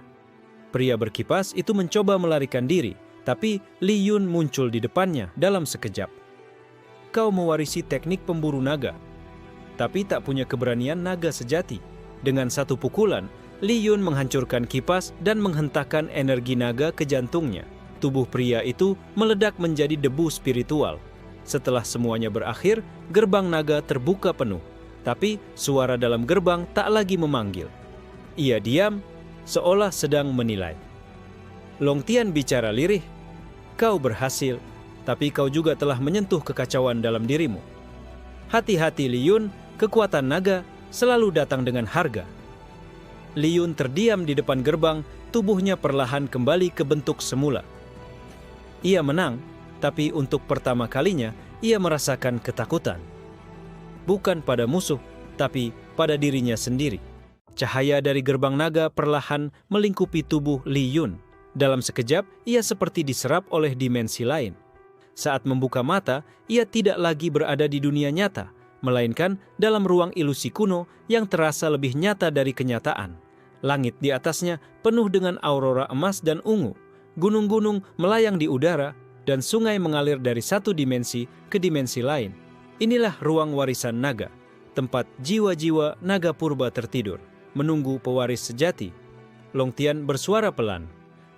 Speaker 1: Pria berkipas itu mencoba melarikan diri, tapi Li Yun muncul di depannya dalam sekejap. "Kau mewarisi teknik pemburu naga, tapi tak punya keberanian naga sejati." Dengan satu pukulan, Li Yun menghancurkan kipas dan menghentakkan energi naga ke jantungnya. Tubuh pria itu meledak menjadi debu spiritual. Setelah semuanya berakhir, gerbang naga terbuka penuh. Tapi suara dalam gerbang tak lagi memanggil. Ia diam, seolah sedang menilai. Long Tian bicara lirih, "Kau berhasil, tapi kau juga telah menyentuh kekacauan dalam dirimu. Hati-hati Li Yun, kekuatan naga selalu datang dengan harga." Li Yun terdiam di depan gerbang, tubuhnya perlahan kembali ke bentuk semula. Ia menang, tapi untuk pertama kalinya ia merasakan ketakutan. Bukan pada musuh, tapi pada dirinya sendiri. Cahaya dari gerbang naga perlahan melingkupi tubuh Li Yun. Dalam sekejap, ia seperti diserap oleh dimensi lain. Saat membuka mata, ia tidak lagi berada di dunia nyata, melainkan dalam ruang ilusi kuno yang terasa lebih nyata dari kenyataan. Langit di atasnya penuh dengan aurora emas dan ungu. Gunung-gunung melayang di udara, dan sungai mengalir dari satu dimensi ke dimensi lain. Inilah ruang warisan naga, tempat jiwa-jiwa naga purba tertidur, menunggu pewaris sejati. Long Tian bersuara pelan.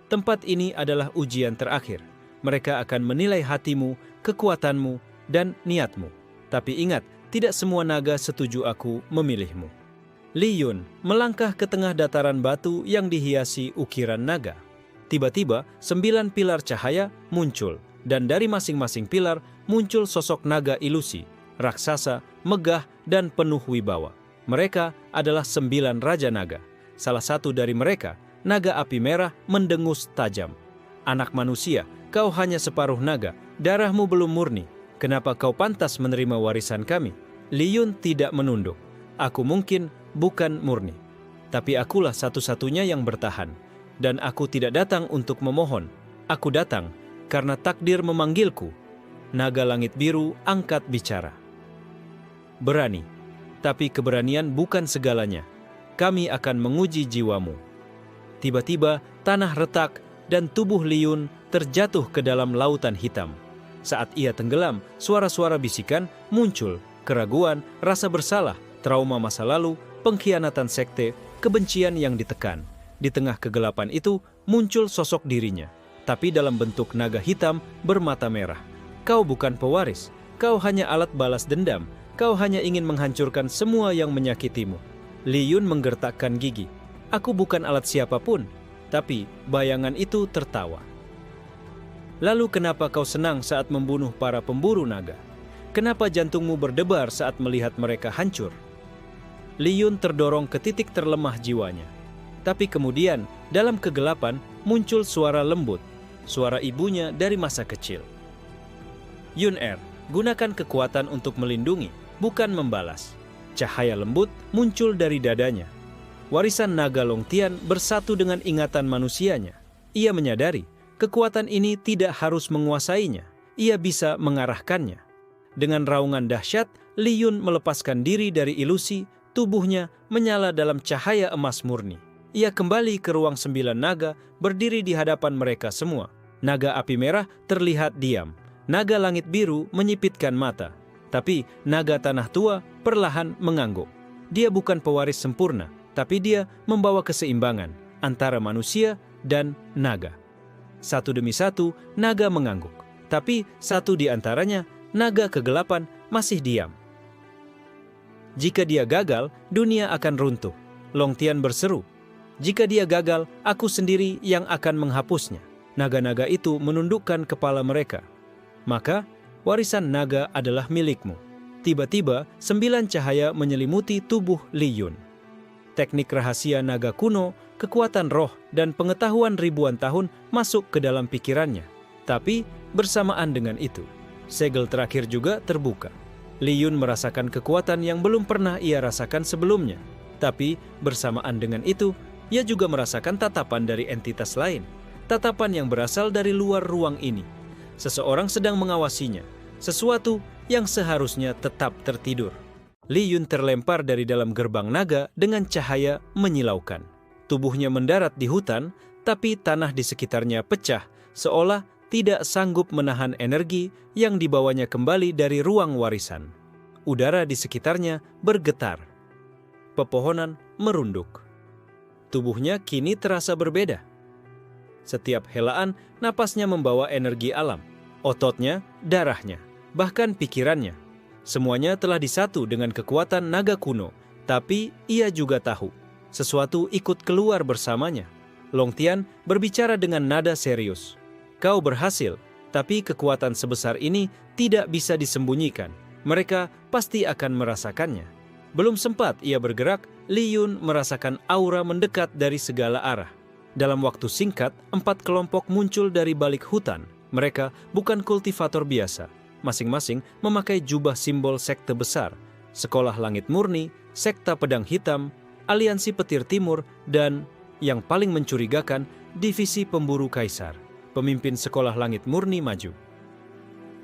Speaker 1: "Tempat ini adalah ujian terakhir. Mereka akan menilai hatimu, kekuatanmu, dan niatmu. Tapi ingat, tidak semua naga setuju aku memilihmu." Li Yun melangkah ke tengah dataran batu yang dihiasi ukiran naga. Tiba-tiba, 9 pilar cahaya muncul, dan dari masing-masing pilar muncul sosok naga ilusi, raksasa, megah, dan penuh wibawa. Mereka adalah 9 raja naga. Salah satu dari mereka, naga api merah, mendengus tajam. "Anak manusia, kau hanya separuh naga, darahmu belum murni. Kenapa kau pantas menerima warisan kami?" Li Yun tidak menunduk. "Aku mungkin bukan murni, tapi akulah satu-satunya yang bertahan. Dan aku tidak datang untuk memohon. Aku datang karena takdir memanggilku." Naga langit biru angkat bicara. "Berani, tapi keberanian bukan segalanya. Kami akan menguji jiwamu." Tiba-tiba tanah retak dan tubuh Li Yun terjatuh ke dalam lautan hitam. Saat ia tenggelam, suara-suara bisikan muncul, keraguan, rasa bersalah, trauma masa lalu, pengkhianatan sekte, kebencian yang ditekan. Di tengah kegelapan itu muncul sosok dirinya, tapi dalam bentuk naga hitam bermata merah. "Kau bukan pewaris, kau hanya alat balas dendam, kau hanya ingin menghancurkan semua yang menyakitimu." Li Yun menggertakkan gigi. "Aku bukan alat siapapun." Tapi bayangan itu tertawa. "Lalu kenapa kau senang saat membunuh para pemburu naga? Kenapa jantungmu berdebar saat melihat mereka hancur?" Li Yun terdorong ke titik terlemah jiwanya. Tapi kemudian, dalam kegelapan, muncul suara lembut, suara ibunya dari masa kecil. "Yun Er, gunakan kekuatan untuk melindungi, bukan membalas. Cahaya lembut muncul dari dadanya. Warisan naga Longtian bersatu dengan ingatan manusianya. Ia menyadari kekuatan ini tidak harus menguasainya. Ia bisa mengarahkannya. Dengan raungan dahsyat, Li Yun melepaskan diri dari ilusi, tubuhnya menyala dalam cahaya emas murni. Ia kembali ke ruang 9 naga, berdiri di hadapan mereka semua. Naga api merah terlihat diam. Naga langit biru menyipitkan mata. Tapi naga tanah tua perlahan mengangguk. Dia bukan pewaris sempurna, tapi dia membawa keseimbangan antara manusia dan naga. Satu demi satu, naga mengangguk. Tapi satu di antaranya, naga kegelapan, masih diam. Jika dia gagal, dunia akan runtuh. Longtian berseru. Jika dia gagal, aku sendiri yang akan menghapusnya. Naga-naga itu menundukkan kepala mereka. Maka, warisan naga adalah milikmu. Tiba-tiba, 9 cahaya menyelimuti tubuh Li Yun. Teknik rahasia naga kuno, kekuatan roh, dan pengetahuan ribuan tahun masuk ke dalam pikirannya. Tapi, bersamaan dengan itu, segel terakhir juga terbuka. Li Yun merasakan kekuatan yang belum pernah ia rasakan sebelumnya. Tapi, bersamaan dengan itu, ia juga merasakan tatapan dari entitas lain. Tatapan yang berasal dari luar ruang ini. Seseorang sedang mengawasinya. Sesuatu yang seharusnya tetap tertidur. Li Yun terlempar dari dalam gerbang naga dengan cahaya menyilaukan. Tubuhnya mendarat di hutan, tapi tanah di sekitarnya pecah, seolah tidak sanggup menahan energi yang dibawanya kembali dari ruang warisan. Udara di sekitarnya bergetar. Pepohonan merunduk. Tubuhnya kini terasa berbeda. Setiap helaan, napasnya membawa energi alam. Ototnya, darahnya, bahkan pikirannya. Semuanya telah disatu dengan kekuatan naga kuno. Tapi ia juga tahu, sesuatu ikut keluar bersamanya. Longtian berbicara dengan nada serius. Kau berhasil, tapi kekuatan sebesar ini tidak bisa disembunyikan. Mereka pasti akan merasakannya. Belum sempat ia bergerak, Li Yun merasakan aura mendekat dari segala arah. Dalam waktu singkat, 4 kelompok muncul dari balik hutan. Mereka bukan kultivator biasa. Masing-masing memakai jubah simbol sekte besar. Sekolah Langit Murni, Sekta Pedang Hitam, Aliansi Petir Timur, dan yang paling mencurigakan, Divisi Pemburu Kaisar. Pemimpin Sekolah Langit Murni maju.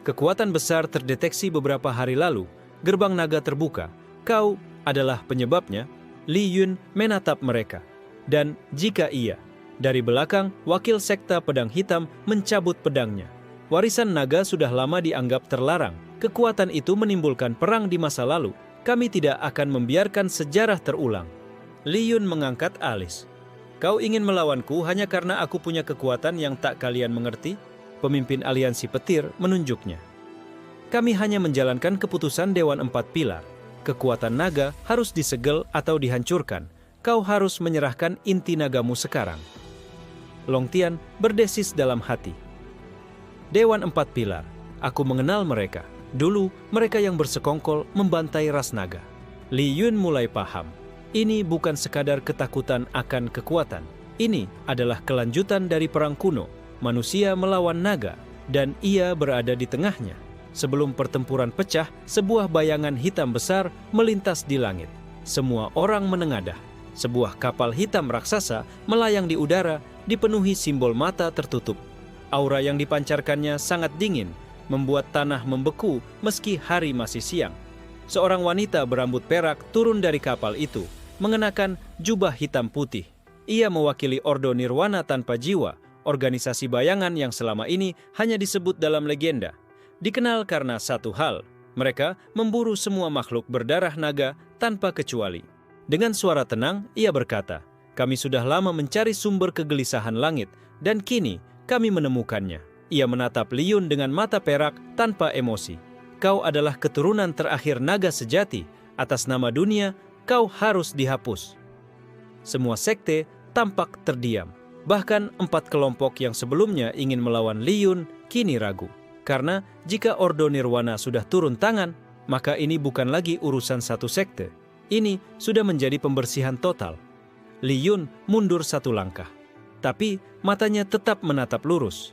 Speaker 1: Kekuatan besar terdeteksi beberapa hari lalu. Gerbang naga terbuka. Kau adalah penyebabnya. Li Yun menatap mereka. Dan jika iya, dari belakang, wakil Sekta Pedang Hitam mencabut pedangnya. Warisan naga sudah lama dianggap terlarang. Kekuatan itu menimbulkan perang di masa lalu. Kami tidak akan membiarkan sejarah terulang. Li Yun mengangkat alis. Kau ingin melawanku hanya karena aku punya kekuatan yang tak kalian mengerti? Pemimpin Aliansi Petir menunjuknya. Kami hanya menjalankan keputusan Dewan 4 Pilar. Kekuatan naga harus disegel atau dihancurkan. Kau harus menyerahkan inti nagamu sekarang. Longtian berdesis dalam hati. Dewan 4 Pilar, aku mengenal mereka. Dulu mereka yang bersekongkol membantai ras naga. Li Yun mulai paham. Ini bukan sekadar ketakutan akan kekuatan. Ini adalah kelanjutan dari perang kuno. Manusia melawan naga, dan ia berada di tengahnya. Sebelum pertempuran pecah, sebuah bayangan hitam besar melintas di langit. Semua orang menengadah. Sebuah kapal hitam raksasa melayang di udara, dipenuhi simbol mata tertutup. Aura yang dipancarkannya sangat dingin, membuat tanah membeku meski hari masih siang. Seorang wanita berambut perak turun dari kapal itu, mengenakan jubah hitam putih. Ia mewakili Ordo Nirwana tanpa jiwa, organisasi bayangan yang selama ini hanya disebut dalam legenda. Dikenal karena satu hal, mereka memburu semua makhluk berdarah naga tanpa kecuali. Dengan suara tenang, ia berkata, kami sudah lama mencari sumber kegelisahan langit, dan kini kami menemukannya. Ia menatap Li Yun dengan mata perak tanpa emosi. Kau adalah keturunan terakhir naga sejati. Atas nama dunia, kau harus dihapus. Semua sekte tampak terdiam. Bahkan 4 kelompok yang sebelumnya ingin melawan Li Yun kini ragu. Karena jika Ordo Nirwana sudah turun tangan, maka ini bukan lagi urusan satu sekte. Ini sudah menjadi pembersihan total. Li Yun mundur 1 langkah. Tapi matanya tetap menatap lurus.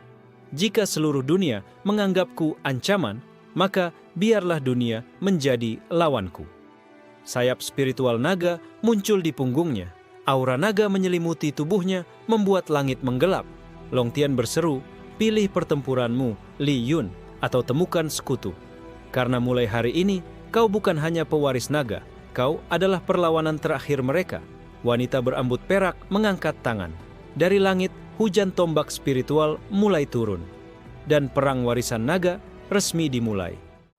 Speaker 1: Jika seluruh dunia menganggapku ancaman, maka biarlah dunia menjadi lawanku. Sayap spiritual naga muncul di punggungnya. Aura naga menyelimuti tubuhnya, membuat langit menggelap. Long Tian berseru, "Pilih pertempuranmu, Li Yun, atau temukan sekutu. Karena mulai hari ini, kau bukan hanya pewaris naga, kau adalah perlawanan terakhir mereka." Wanita berambut perak mengangkat tangan. Dari langit, hujan tombak spiritual mulai turun. Dan perang warisan naga resmi dimulai.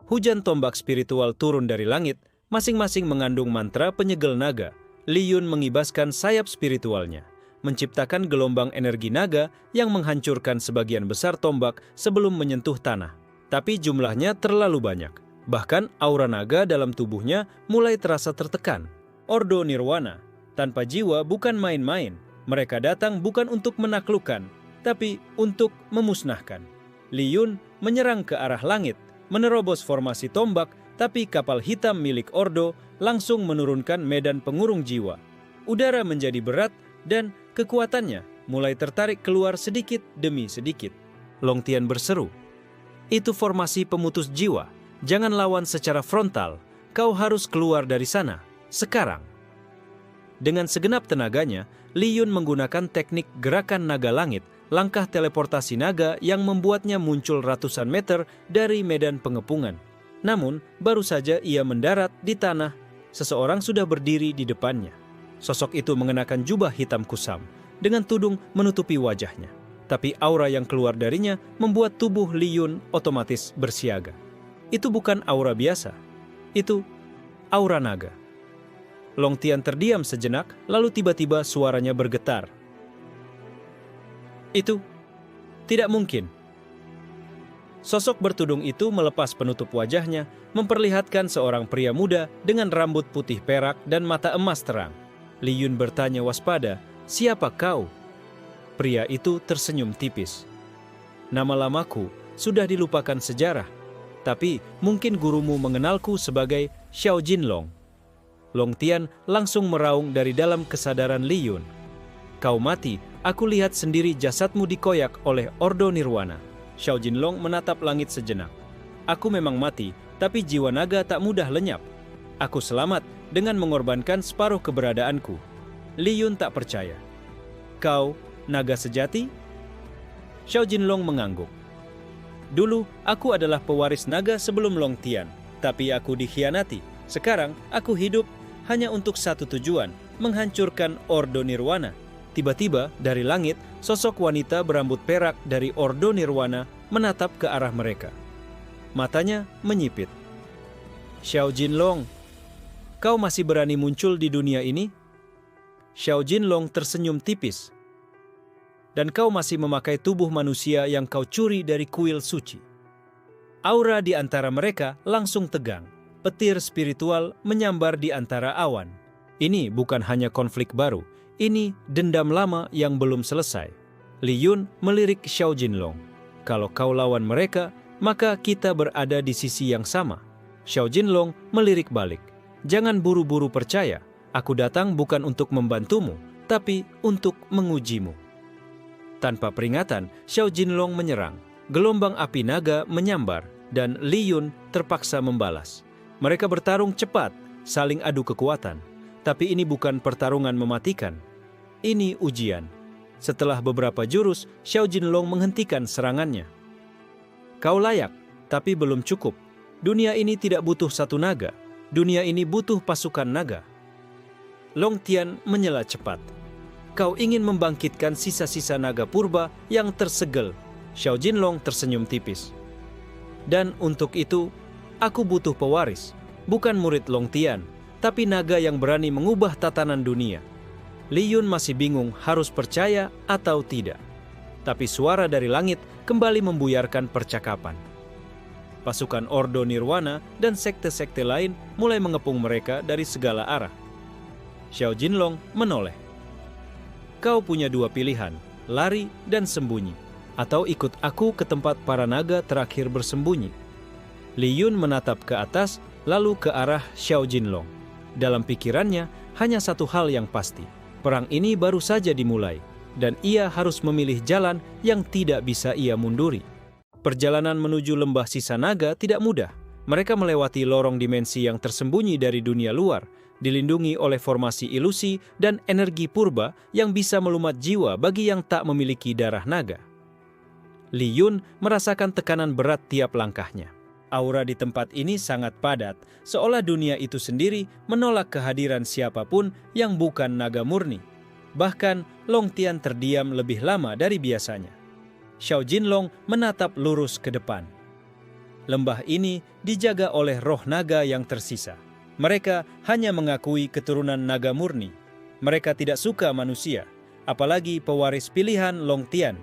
Speaker 1: Hujan tombak spiritual turun dari langit, masing-masing mengandung mantra penyegel naga. Li Yun mengibaskan sayap spiritualnya, menciptakan gelombang energi naga yang menghancurkan sebagian besar tombak sebelum menyentuh tanah. Tapi jumlahnya terlalu banyak. Bahkan aura naga dalam tubuhnya mulai terasa tertekan. Ordo Nirwana, tanpa jiwa bukan main-main. Mereka datang bukan untuk menaklukkan, tapi untuk memusnahkan. Li Yun menyerang ke arah langit, menerobos formasi tombak, tapi kapal hitam milik Ordo langsung menurunkan medan pengurung jiwa. Udara menjadi berat dan kekuatannya mulai tertarik keluar sedikit demi sedikit. Long Tian berseru, "Itu formasi pemutus jiwa. Jangan lawan secara frontal. Kau harus keluar dari sana, sekarang." Dengan segenap tenaganya, Li Yun menggunakan teknik gerakan naga langit, langkah teleportasi naga yang membuatnya muncul ratusan meter dari medan pengepungan. Namun, baru saja ia mendarat di tanah, seseorang sudah berdiri di depannya. Sosok itu mengenakan jubah hitam kusam, dengan tudung menutupi wajahnya. Tapi aura yang keluar darinya membuat tubuh Li Yun otomatis bersiaga. Itu bukan aura biasa, itu aura naga. Long Tian terdiam sejenak, lalu tiba-tiba suaranya bergetar. "Itu tidak mungkin." Sosok bertudung itu melepas penutup wajahnya, memperlihatkan seorang pria muda dengan rambut putih perak dan mata emas terang. Li Yun bertanya waspada, "Siapa kau?" Pria itu tersenyum tipis. "Nama lamaku sudah dilupakan sejarah, tapi mungkin gurumu mengenalku sebagai Xiao Jinlong." Long Tian langsung meraung dari dalam kesadaran Li Yun. "Kau mati, aku lihat sendiri jasadmu dikoyak oleh Ordo Nirwana." Xiao Jinlong menatap langit sejenak. "Aku memang mati, tapi jiwa naga tak mudah lenyap. Aku selamat dengan mengorbankan separuh keberadaanku." Li Yun tak percaya. "Kau naga sejati?" Xiao Jinlong mengangguk. "Dulu aku adalah pewaris naga sebelum Long Tian, tapi aku dikhianati. Sekarang aku hidup hanya untuk satu tujuan, menghancurkan Ordo Nirwana." Tiba-tiba dari langit, sosok wanita berambut perak dari Ordo Nirwana menatap ke arah mereka. Matanya menyipit. "Xiao Jinlong, kau masih berani muncul di dunia ini?" Xiao Jinlong tersenyum tipis. "Dan kau masih memakai tubuh manusia yang kau curi dari kuil suci." Aura di antara mereka langsung tegang. Petir spiritual menyambar di antara awan. Ini bukan hanya konflik baru. Ini dendam lama yang belum selesai. Li Yun melirik Xiao Jinlong. "Kalau kau lawan mereka, maka kita berada di sisi yang sama." Xiao Jinlong melirik balik. "Jangan buru-buru percaya. Aku datang bukan untuk membantumu, tapi untuk mengujimu." Tanpa peringatan, Xiao Jinlong menyerang. Gelombang api naga menyambar, dan Li Yun terpaksa membalas. Mereka bertarung cepat, saling adu kekuatan. Tapi ini bukan pertarungan mematikan. Ini ujian. Setelah beberapa jurus, Xiao Jinlong menghentikan serangannya. "Kau layak, tapi belum cukup. Dunia ini tidak butuh satu naga. Dunia ini butuh pasukan naga." Long Tian menyela cepat. "Kau ingin membangkitkan sisa-sisa naga purba yang tersegel." Xiao Jinlong tersenyum tipis. "Dan untuk itu, aku butuh pewaris. Bukan murid Long Tian, tapi naga yang berani mengubah tatanan dunia." Li Yun masih bingung harus percaya atau tidak. Tapi suara dari langit kembali membuyarkan percakapan. Pasukan Ordo Nirwana dan sekte-sekte lain mulai mengepung mereka dari segala arah. Xiao Jinlong menoleh. "Kau punya dua pilihan, lari dan sembunyi, atau ikut aku ke tempat para naga terakhir bersembunyi." Li Yun menatap ke atas, lalu ke arah Xiao Jinlong. Dalam pikirannya, hanya satu hal yang pasti. Perang ini baru saja dimulai, dan ia harus memilih jalan yang tidak bisa ia munduri. Perjalanan menuju lembah sisa naga tidak mudah. Mereka melewati lorong dimensi yang tersembunyi dari dunia luar, dilindungi oleh formasi ilusi dan energi purba yang bisa melumat jiwa bagi yang tak memiliki darah naga. Li Yun merasakan tekanan berat tiap langkahnya. Aura di tempat ini sangat padat, seolah dunia itu sendiri menolak kehadiran siapapun yang bukan naga murni. Bahkan, Long Tian terdiam lebih lama dari biasanya. Xiao Jinlong menatap lurus ke depan. Lembah ini dijaga oleh roh naga yang tersisa. Mereka hanya mengakui keturunan naga murni. Mereka tidak suka manusia, apalagi pewaris pilihan Long Tian.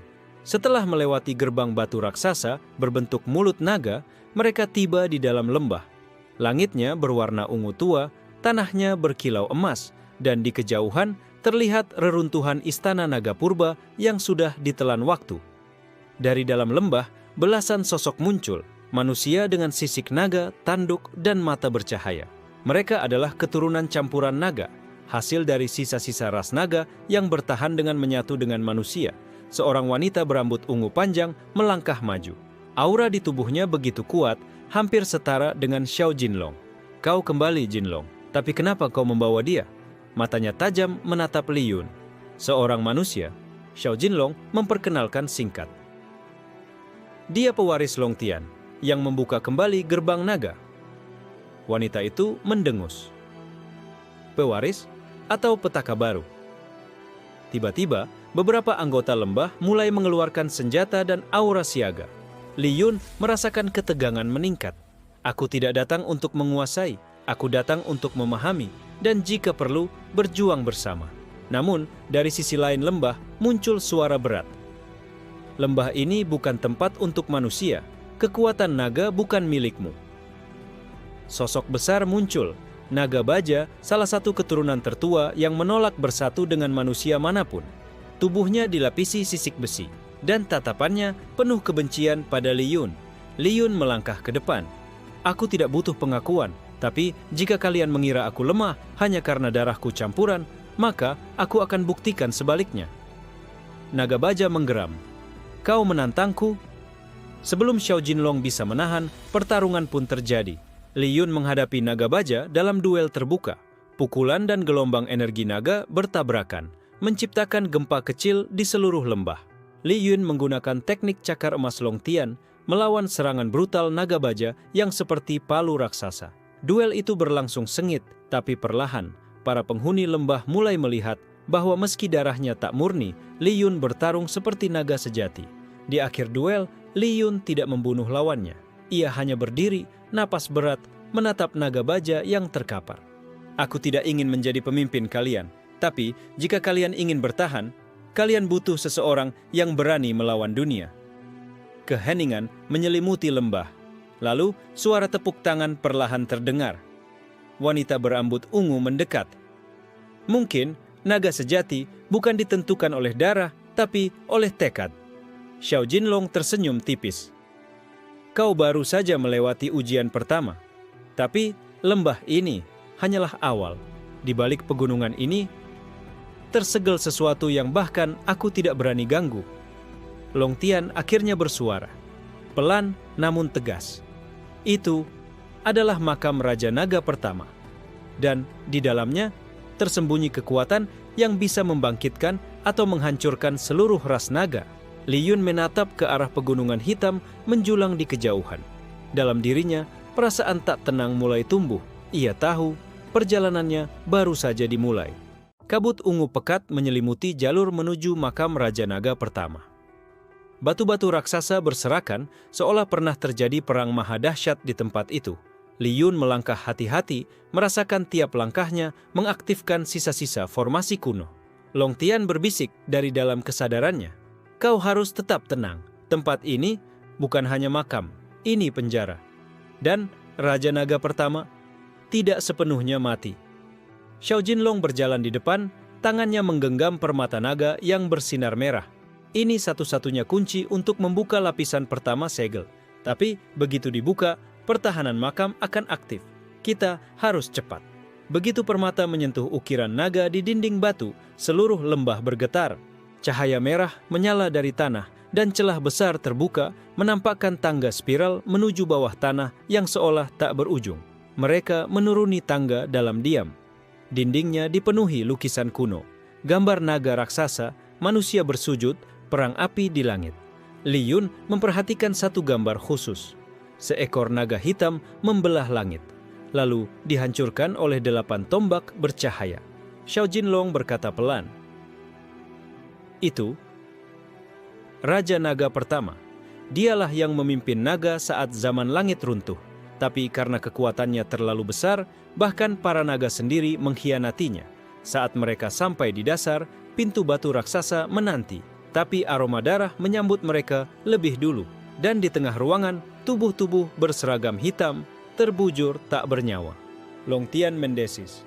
Speaker 1: Setelah melewati gerbang batu raksasa berbentuk mulut naga, mereka tiba di dalam lembah. Langitnya berwarna ungu tua, tanahnya berkilau emas, dan di kejauhan terlihat reruntuhan istana naga purba yang sudah ditelan waktu. Dari dalam lembah, belasan sosok muncul, manusia dengan sisik naga, tanduk, dan mata bercahaya. Mereka adalah keturunan campuran naga, hasil dari sisa-sisa ras naga yang bertahan dengan menyatu dengan manusia. Seorang wanita berambut ungu panjang melangkah maju. Aura di tubuhnya begitu kuat, hampir setara dengan Xiao Jinlong. Kau kembali, Jinlong. Tapi kenapa kau membawa dia? Matanya tajam menatap Li Yun. Seorang manusia, Xiao Jinlong memperkenalkan singkat. Dia pewaris Long Tian yang membuka kembali gerbang naga. Wanita itu mendengus. Pewaris atau petaka baru? Tiba-tiba, beberapa anggota lembah mulai mengeluarkan senjata dan aura siaga. Li Yun merasakan ketegangan meningkat. Aku tidak datang untuk menguasai, aku datang untuk memahami, dan jika perlu, berjuang bersama. Namun, dari sisi lain lembah muncul suara berat. Lembah ini bukan tempat untuk manusia, kekuatan naga bukan milikmu. Sosok besar muncul. Naga Baja, salah satu keturunan tertua yang menolak bersatu dengan manusia manapun. Tubuhnya dilapisi sisik besi, dan tatapannya penuh kebencian pada Li Yun. Li Yun melangkah ke depan. Aku tidak butuh pengakuan, tapi jika kalian mengira aku lemah hanya karena darahku campuran, maka aku akan buktikan sebaliknya. Naga Baja menggeram. Kau menantangku? Sebelum Xiao Jinlong bisa menahan, pertarungan pun terjadi. Li Yun menghadapi Naga Baja dalam duel terbuka. Pukulan dan gelombang energi naga bertabrakan, menciptakan gempa kecil di seluruh lembah. Li Yun menggunakan teknik cakar emas Long Tian melawan serangan brutal Naga Baja yang seperti palu raksasa. Duel itu berlangsung sengit, tapi perlahan. Para penghuni lembah mulai melihat bahwa meski darahnya tak murni, Li Yun bertarung seperti naga sejati. Di akhir duel, Li Yun tidak membunuh lawannya. Ia hanya berdiri, napas berat, menatap Naga Baja yang terkapar. Aku tidak ingin menjadi pemimpin kalian, tapi jika kalian ingin bertahan, kalian butuh seseorang yang berani melawan dunia. Keheningan menyelimuti lembah. Lalu suara tepuk tangan perlahan terdengar. Wanita berambut ungu mendekat. Mungkin naga sejati bukan ditentukan oleh darah, tapi oleh tekad. Xiao Jinlong tersenyum tipis. Kau baru saja melewati ujian pertama, tapi lembah ini hanyalah awal. Di balik pegunungan ini, tersegel sesuatu yang bahkan aku tidak berani ganggu. Long Tian akhirnya bersuara, pelan namun tegas. Itu adalah makam Raja Naga pertama, dan di dalamnya tersembunyi kekuatan yang bisa membangkitkan atau menghancurkan seluruh ras naga. Li Yun menatap ke arah pegunungan hitam menjulang di kejauhan. Dalam dirinya, perasaan tak tenang mulai tumbuh. Ia tahu perjalanannya baru saja dimulai. Kabut ungu pekat menyelimuti jalur menuju makam Raja Naga pertama. Batu-batu raksasa berserakan seolah pernah terjadi perang maha dahsyat di tempat itu. Li Yun melangkah hati-hati, merasakan tiap langkahnya mengaktifkan sisa-sisa formasi kuno. Long Tian berbisik dari dalam kesadarannya. Kau harus tetap tenang. Tempat ini bukan hanya makam, ini penjara. Dan Raja Naga pertama tidak sepenuhnya mati. Xiao Jinlong berjalan di depan, tangannya menggenggam permata naga yang bersinar merah. Ini satu-satunya kunci untuk membuka lapisan pertama segel. Tapi begitu dibuka, pertahanan makam akan aktif. Kita harus cepat. Begitu permata menyentuh ukiran naga di dinding batu, seluruh lembah bergetar. Cahaya merah menyala dari tanah dan celah besar terbuka menampakkan tangga spiral menuju bawah tanah yang seolah tak berujung. Mereka menuruni tangga dalam diam. Dindingnya dipenuhi lukisan kuno, gambar naga raksasa, manusia bersujud, perang api di langit. Li Yun memperhatikan satu gambar khusus. Seekor naga hitam membelah langit, lalu dihancurkan oleh 8 tombak bercahaya. Xiao Jinlong berkata pelan, "Itu Raja Naga pertama. Dialah yang memimpin naga saat zaman langit runtuh. Tapi karena kekuatannya terlalu besar, bahkan para naga sendiri mengkhianatinya. Saat mereka sampai di dasar, pintu batu raksasa menanti. Tapi aroma darah menyambut mereka lebih dulu. Dan di tengah ruangan, tubuh-tubuh berseragam hitam, terbujur tak bernyawa." Longtian mendesis,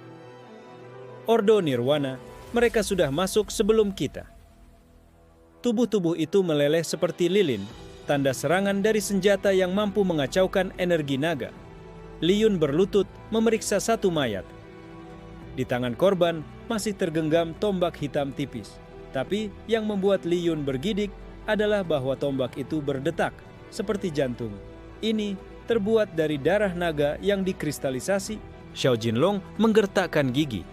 Speaker 1: "Ordo Nirwana, mereka sudah masuk sebelum kita." Tubuh-tubuh itu meleleh seperti lilin, tanda serangan dari senjata yang mampu mengacaukan energi naga. Li Yun berlutut memeriksa satu mayat. Di tangan korban masih tergenggam tombak hitam tipis. Tapi yang membuat Li Yun bergidik adalah bahwa tombak itu berdetak, seperti jantung. Ini terbuat dari darah naga yang dikristalisasi. Xiao Jinlong menggertakkan gigi.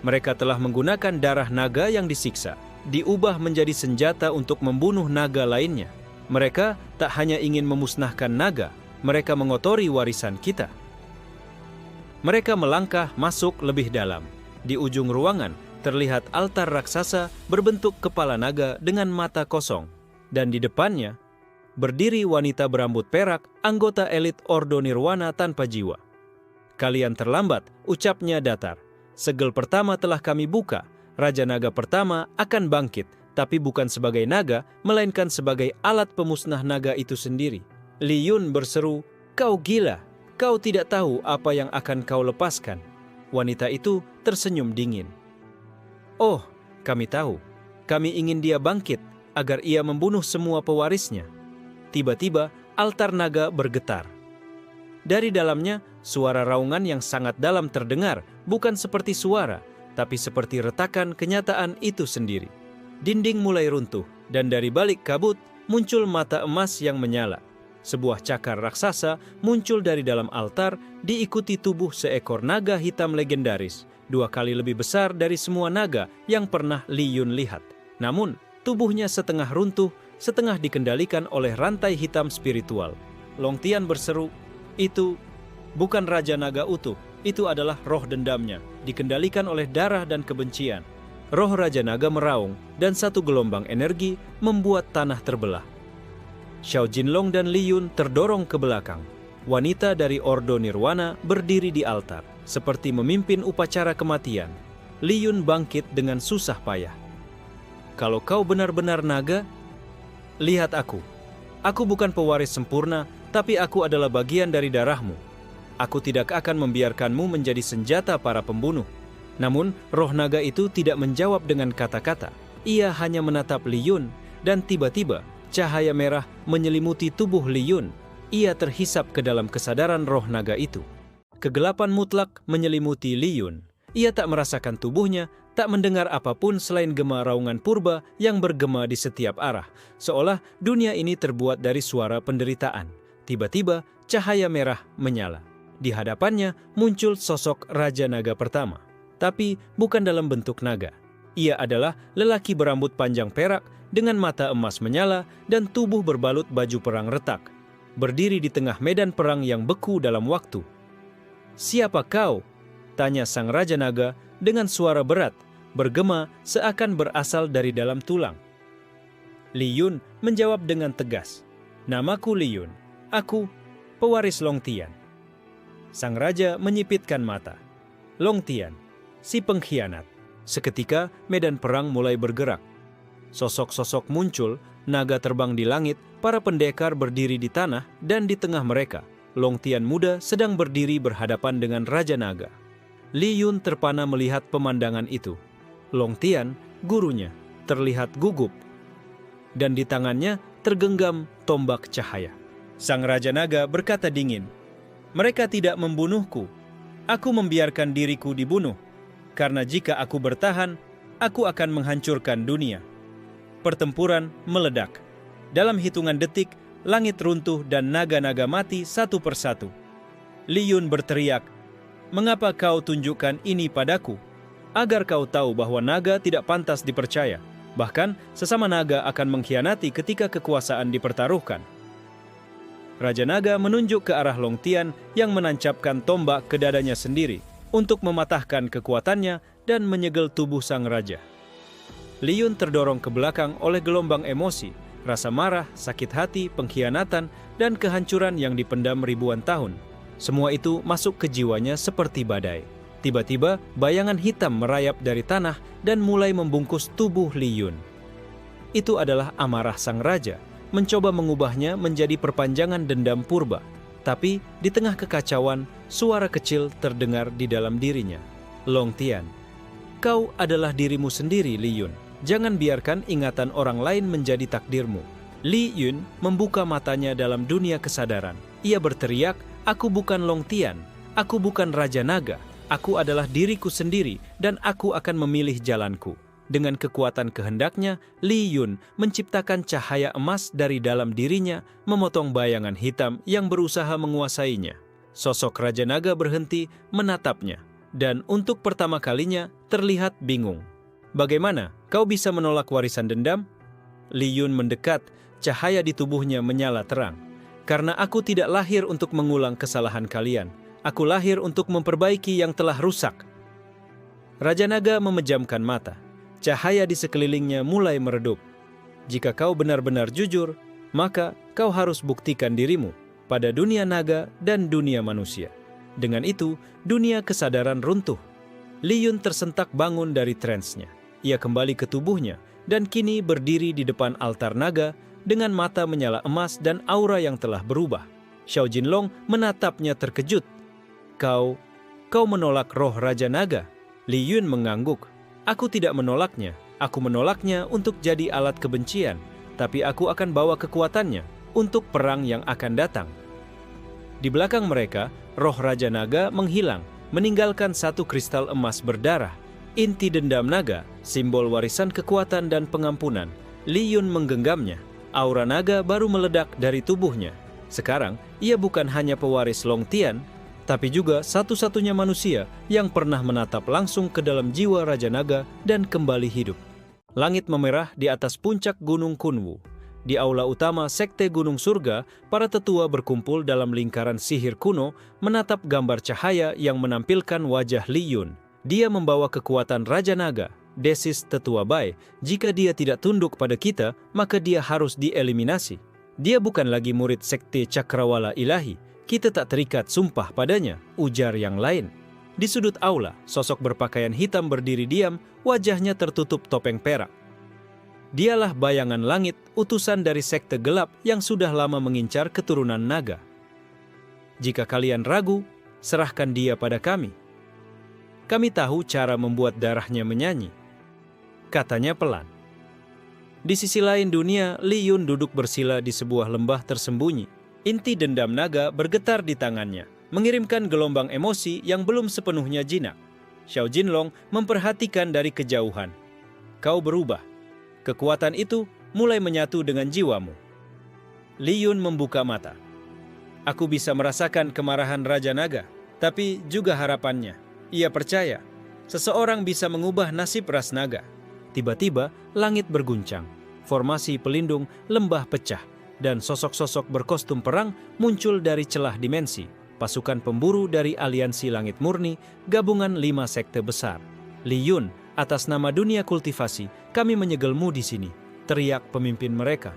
Speaker 1: Mereka telah menggunakan darah naga yang disiksa, diubah menjadi senjata untuk membunuh naga lainnya. Mereka tak hanya ingin memusnahkan naga, mereka mengotori warisan kita. Mereka melangkah masuk lebih dalam. Di ujung ruangan, terlihat altar raksasa berbentuk kepala naga dengan mata kosong. Dan di depannya, berdiri wanita berambut perak, anggota elit Ordo Nirwana tanpa jiwa. "Kalian terlambat," ucapnya datar. "Segel pertama telah kami buka. Raja Naga pertama akan bangkit, tapi bukan sebagai naga, melainkan sebagai alat pemusnah naga itu sendiri." Li Yun berseru, "Kau gila, kau tidak tahu apa yang akan kau lepaskan." Wanita itu tersenyum dingin. "Oh, kami tahu. Kami ingin dia bangkit, agar ia membunuh semua pewarisnya." Tiba-tiba, altar naga bergetar. Dari dalamnya, suara raungan yang sangat dalam terdengar, bukan seperti suara, tapi seperti retakan kenyataan itu sendiri. Dinding mulai runtuh, dan dari balik kabut muncul mata emas yang menyala. Sebuah cakar raksasa muncul dari dalam altar, diikuti tubuh seekor naga hitam legendaris, 2 kali lebih besar dari semua naga yang pernah Li Yun lihat. Namun, tubuhnya setengah runtuh, setengah dikendalikan oleh rantai hitam spiritual. Longtian berseru, "Itu bukan Raja Naga utuh. Itu adalah roh dendamnya, dikendalikan oleh darah dan kebencian." Roh Raja Naga meraung, dan satu gelombang energi membuat tanah terbelah. Xiao Jinlong dan Li Yun terdorong ke belakang. Wanita dari Ordo Nirwana berdiri di altar, seperti memimpin upacara kematian. Li Yun bangkit dengan susah payah. "Kalau kau benar-benar naga, lihat aku. Aku bukan pewaris sempurna, tapi aku adalah bagian dari darahmu. Aku tidak akan membiarkanmu menjadi senjata para pembunuh." Namun, roh naga itu tidak menjawab dengan kata-kata. Ia hanya menatap Li Yun, dan tiba-tiba cahaya merah menyelimuti tubuh Li Yun. Ia terhisap ke dalam kesadaran roh naga itu. Kegelapan mutlak menyelimuti Li Yun. Ia tak merasakan tubuhnya, tak mendengar apapun selain gema raungan purba yang bergema di setiap arah, seolah dunia ini terbuat dari suara penderitaan. Tiba-tiba, cahaya merah menyala. Di hadapannya muncul sosok Raja Naga pertama, tapi bukan dalam bentuk naga. Ia adalah lelaki berambut panjang perak dengan mata emas menyala dan tubuh berbalut baju perang retak, berdiri di tengah medan perang yang beku dalam waktu. "Siapa kau?" tanya sang Raja Naga dengan suara berat, bergema seakan berasal dari dalam tulang. Li Yun menjawab dengan tegas, "Namaku Li Yun. Aku pewaris Longtian." Sang raja menyipitkan mata. "Longtian, si pengkhianat." Seketika medan perang mulai bergerak. Sosok-sosok muncul, naga terbang di langit, para pendekar berdiri di tanah, dan di tengah mereka, Longtian muda sedang berdiri berhadapan dengan Raja Naga. Li Yun terpana melihat pemandangan itu. Longtian, gurunya, terlihat gugup, dan di tangannya tergenggam tombak cahaya. Sang Raja Naga berkata dingin, "Mereka tidak membunuhku. Aku membiarkan diriku dibunuh, karena jika aku bertahan, aku akan menghancurkan dunia." Pertempuran meledak. Dalam hitungan detik, langit runtuh dan naga-naga mati satu persatu. Li Yun berteriak, "Mengapa kau tunjukkan ini padaku? Agar kau tahu bahwa naga tidak pantas dipercaya. Bahkan, sesama naga akan mengkhianati ketika kekuasaan dipertaruhkan." Raja Naga menunjuk ke arah Long Tian yang menancapkan tombak ke dadanya sendiri untuk mematahkan kekuatannya dan menyegel tubuh sang raja. Li Yun terdorong ke belakang oleh gelombang emosi, rasa marah, sakit hati, pengkhianatan, dan kehancuran yang dipendam ribuan tahun. Semua itu masuk ke jiwanya seperti badai. Tiba-tiba, bayangan hitam merayap dari tanah dan mulai membungkus tubuh Li Yun. Itu adalah amarah sang raja, mencoba mengubahnya menjadi perpanjangan dendam purba. Tapi di tengah kekacauan, suara kecil terdengar di dalam dirinya. "Long Tian, kau adalah dirimu sendiri, Li Yun. Jangan biarkan ingatan orang lain menjadi takdirmu." Li Yun membuka matanya dalam dunia kesadaran. Ia berteriak, "Aku bukan Long Tian, aku bukan Raja Naga. Aku adalah diriku sendiri dan aku akan memilih jalanku." Dengan kekuatan kehendaknya, Li Yun menciptakan cahaya emas dari dalam dirinya, memotong bayangan hitam yang berusaha menguasainya. Sosok Raja Naga berhenti menatapnya, dan untuk pertama kalinya terlihat bingung. "Bagaimana kau bisa menolak warisan dendam?" Li Yun mendekat, cahaya di tubuhnya menyala terang. "Karena aku tidak lahir untuk mengulang kesalahan kalian. Aku lahir untuk memperbaiki yang telah rusak." Raja Naga memejamkan mata. Cahaya di sekelilingnya mulai meredup. "Jika kau benar-benar jujur, maka kau harus buktikan dirimu pada dunia naga dan dunia manusia." Dengan itu, dunia kesadaran runtuh. Li Yun tersentak bangun dari transnya. Ia kembali ke tubuhnya dan kini berdiri di depan altar naga dengan mata menyala emas dan aura yang telah berubah. Xiao Jinlong menatapnya terkejut. Kau menolak roh Raja Naga?" Li Yun mengangguk. "Aku tidak menolaknya. Aku menolaknya untuk jadi alat kebencian. Tapi aku akan bawa kekuatannya untuk perang yang akan datang." Di belakang mereka, roh Raja Naga menghilang, meninggalkan satu kristal emas berdarah. Inti dendam naga, simbol warisan kekuatan dan pengampunan. Li Yun menggenggamnya. Aura naga baru meledak dari tubuhnya. Sekarang, ia bukan hanya pewaris Long Tian, tapi juga satu-satunya manusia yang pernah menatap langsung ke dalam jiwa Raja Naga dan kembali hidup. Langit memerah di atas puncak Gunung Kunwu. Di aula utama Sekte Gunung Surga, para tetua berkumpul dalam lingkaran sihir kuno menatap gambar cahaya yang menampilkan wajah Li Yun. Dia membawa kekuatan Raja Naga, desis Tetua Bai. Jika dia tidak tunduk pada kita, maka dia harus dieliminasi. Dia bukan lagi murid Sekte Cakrawala Ilahi. Kita tak terikat sumpah padanya, ujar yang lain. Di sudut aula, sosok berpakaian hitam berdiri diam, wajahnya tertutup topeng perak. Dialah bayangan langit, utusan dari sekte gelap yang sudah lama mengincar keturunan naga. "Jika kalian ragu, serahkan dia pada kami. Kami tahu cara membuat darahnya menyanyi," katanya pelan. Di sisi lain dunia, Li Yun duduk bersila di sebuah lembah tersembunyi. Inti dendam naga bergetar di tangannya, mengirimkan gelombang emosi yang belum sepenuhnya jinak. Xiao Jinlong memperhatikan dari kejauhan. "Kau berubah. Kekuatan itu mulai menyatu dengan jiwamu." Li Yun membuka mata. "Aku bisa merasakan kemarahan Raja Naga, tapi juga harapannya. Ia percaya seseorang bisa mengubah nasib ras naga." Tiba-tiba, langit berguncang. Formasi pelindung lembah pecah. Dan sosok-sosok berkostum perang muncul dari celah dimensi. Pasukan pemburu dari Aliansi Langit Murni, gabungan 5 sekte besar. "Li Yun, atas nama dunia kultivasi, kami menyegelmu di sini," teriak pemimpin mereka.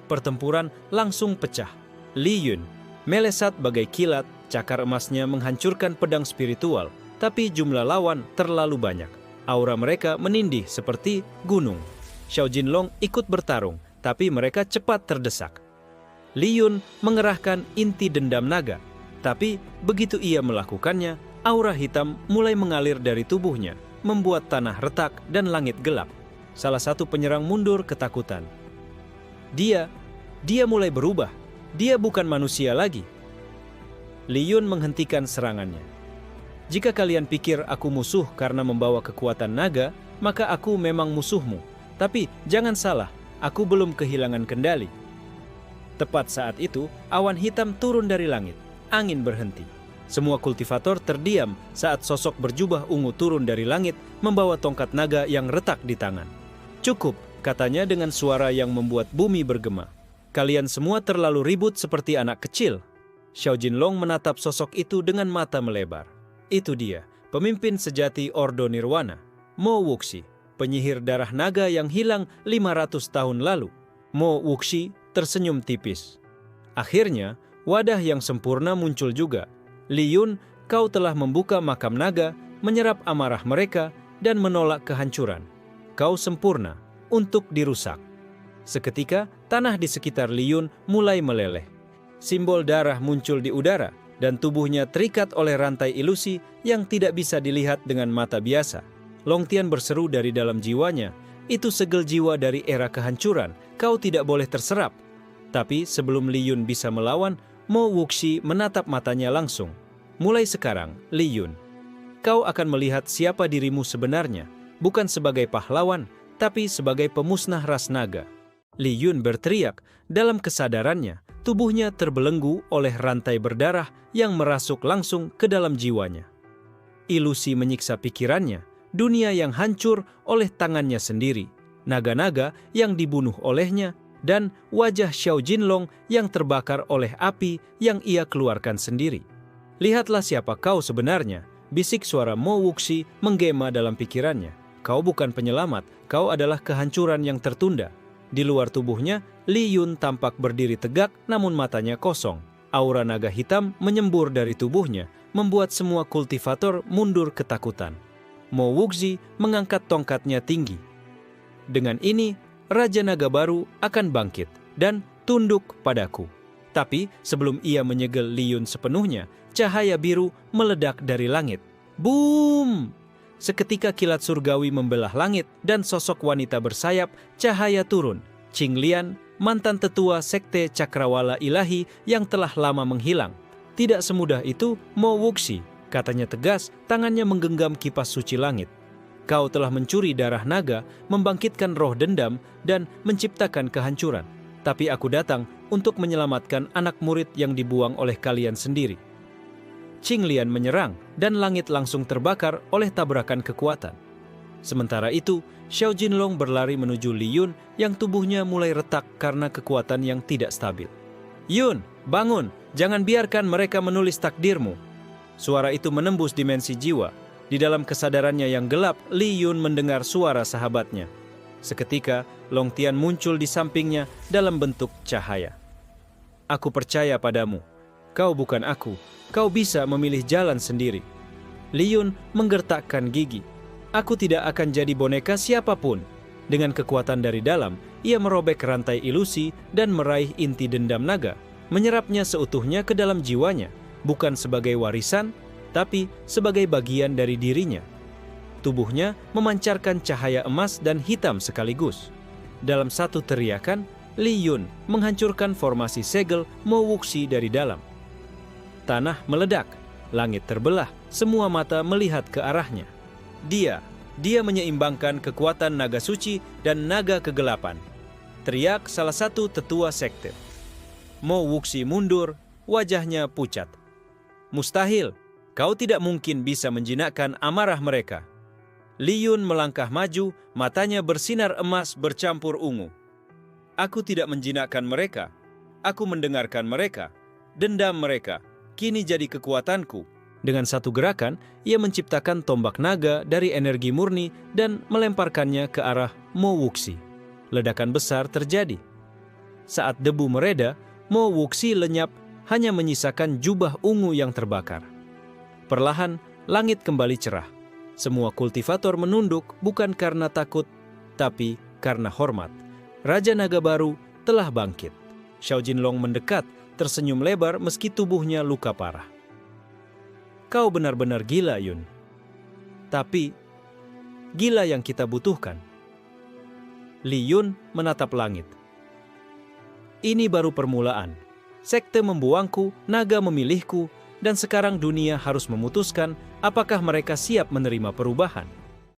Speaker 1: Pertempuran langsung pecah. Li Yun melesat bagai kilat, cakar emasnya menghancurkan pedang spiritual, tapi jumlah lawan terlalu banyak. Aura mereka menindih seperti gunung. Xiao Jinlong ikut bertarung, tapi mereka cepat terdesak. Li Yun mengerahkan inti dendam naga, tapi begitu ia melakukannya, aura hitam mulai mengalir dari tubuhnya, membuat tanah retak dan langit gelap. Salah satu penyerang mundur ketakutan. Dia mulai berubah. Dia bukan manusia lagi. Li Yun menghentikan serangannya. "Jika kalian pikir aku musuh karena membawa kekuatan naga, maka aku memang musuhmu. Tapi jangan salah, Aku belum kehilangan kendali. Tepat saat itu, awan hitam turun dari langit. Angin berhenti. Semua kultivator terdiam saat sosok berjubah ungu turun dari langit membawa tongkat naga yang retak di tangan. "Cukup," katanya dengan suara yang membuat bumi bergema. "Kalian semua terlalu ribut seperti anak kecil." Xiao Jinlong menatap sosok itu dengan mata melebar. Itu dia, pemimpin sejati Ordo Nirwana, Mo Wuxi, penyihir darah naga yang hilang 500 tahun lalu. Mo Wuxi tersenyum tipis. Akhirnya, wadah yang sempurna muncul juga. "Li Yun, kau telah membuka makam naga, menyerap amarah mereka, dan menolak kehancuran. Kau sempurna untuk dirusak." Seketika, tanah di sekitar Li Yun mulai meleleh. Simbol darah muncul di udara, dan tubuhnya terikat oleh rantai ilusi yang tidak bisa dilihat dengan mata biasa. Long Tian berseru dari dalam jiwanya, "Itu segel jiwa dari era kehancuran, kau tidak boleh terserap." Tapi sebelum Li Yun bisa melawan, Mo Wuxi menatap matanya langsung. "Mulai sekarang, Li Yun, kau akan melihat siapa dirimu sebenarnya, bukan sebagai pahlawan, tapi sebagai pemusnah ras naga." Li Yun berteriak. Dalam kesadarannya, tubuhnya terbelenggu oleh rantai berdarah yang merasuk langsung ke dalam jiwanya. Ilusi menyiksa pikirannya, dunia yang hancur oleh tangannya sendiri, naga-naga yang dibunuh olehnya, dan wajah Xiao Jinlong yang terbakar oleh api yang ia keluarkan sendiri. "Lihatlah siapa kau sebenarnya," bisik suara Mo Wuxi menggema dalam pikirannya. "Kau bukan penyelamat, kau adalah kehancuran yang tertunda." Di luar tubuhnya, Li Yun tampak berdiri tegak namun matanya kosong. Aura naga hitam menyembur dari tubuhnya, membuat semua kultivator mundur ketakutan. Mo Wuxi mengangkat tongkatnya tinggi. "Dengan ini, Raja Naga baru akan bangkit dan tunduk padaku." Tapi sebelum ia menyegel Li Yun sepenuhnya, cahaya biru meledak dari langit. Boom! Seketika kilat surgawi membelah langit dan sosok wanita bersayap, cahaya turun. Qing Lian, mantan tetua sekte Cakrawala Ilahi yang telah lama menghilang. "Tidak semudah itu, Mo Wuxi," katanya tegas, tangannya menggenggam kipas suci langit. "Kau telah mencuri darah naga, membangkitkan roh dendam, dan menciptakan kehancuran. Tapi aku datang untuk menyelamatkan anak murid yang dibuang oleh kalian sendiri." Qing Lian menyerang, dan langit langsung terbakar oleh tabrakan kekuatan. Sementara itu, Xiao Jinlong berlari menuju Li Yun yang tubuhnya mulai retak karena kekuatan yang tidak stabil. "Yun, bangun! Jangan biarkan mereka menulis takdirmu." Suara itu menembus dimensi jiwa. Di dalam kesadarannya yang gelap, Li Yun mendengar suara sahabatnya. Seketika, Long Tian muncul di sampingnya dalam bentuk cahaya. "Aku percaya padamu. Kau bukan aku. Kau bisa memilih jalan sendiri." Li Yun menggertakkan gigi. "Aku tidak akan jadi boneka siapapun." Dengan kekuatan dari dalam, ia merobek rantai ilusi dan meraih inti dendam naga, menyerapnya seutuhnya ke dalam jiwanya, bukan sebagai warisan, tapi sebagai bagian dari dirinya. Tubuhnya memancarkan cahaya emas dan hitam sekaligus. Dalam satu teriakan, Li Yun menghancurkan formasi segel Mo Wuxi dari dalam. Tanah meledak, langit terbelah, semua mata melihat ke arahnya. Dia menyeimbangkan kekuatan naga suci dan naga kegelapan. Teriak salah satu tetua sekte. Mo Wuxi mundur, wajahnya pucat. "Mustahil, kau tidak mungkin bisa menjinakkan amarah mereka." Li Yun melangkah maju, matanya bersinar emas bercampur ungu. "Aku tidak menjinakkan mereka. Aku mendengarkan mereka. Dendam mereka kini jadi kekuatanku." Dengan satu gerakan, ia menciptakan tombak naga dari energi murni dan melemparkannya ke arah Mo Wuxi. Ledakan besar terjadi. Saat debu mereda, Mo Wuxi lenyap, hanya menyisakan jubah ungu yang terbakar. Perlahan, langit kembali cerah. Semua kultivator menunduk bukan karena takut, tapi karena hormat. Raja Naga baru telah bangkit. Xiao Jinlong mendekat, tersenyum lebar meski tubuhnya luka parah. "Kau benar-benar gila, Yun. Tapi, gila yang kita butuhkan." Li Yun menatap langit. "Ini baru permulaan. Sekte membuangku, naga memilihku, dan sekarang dunia harus memutuskan apakah mereka siap menerima perubahan."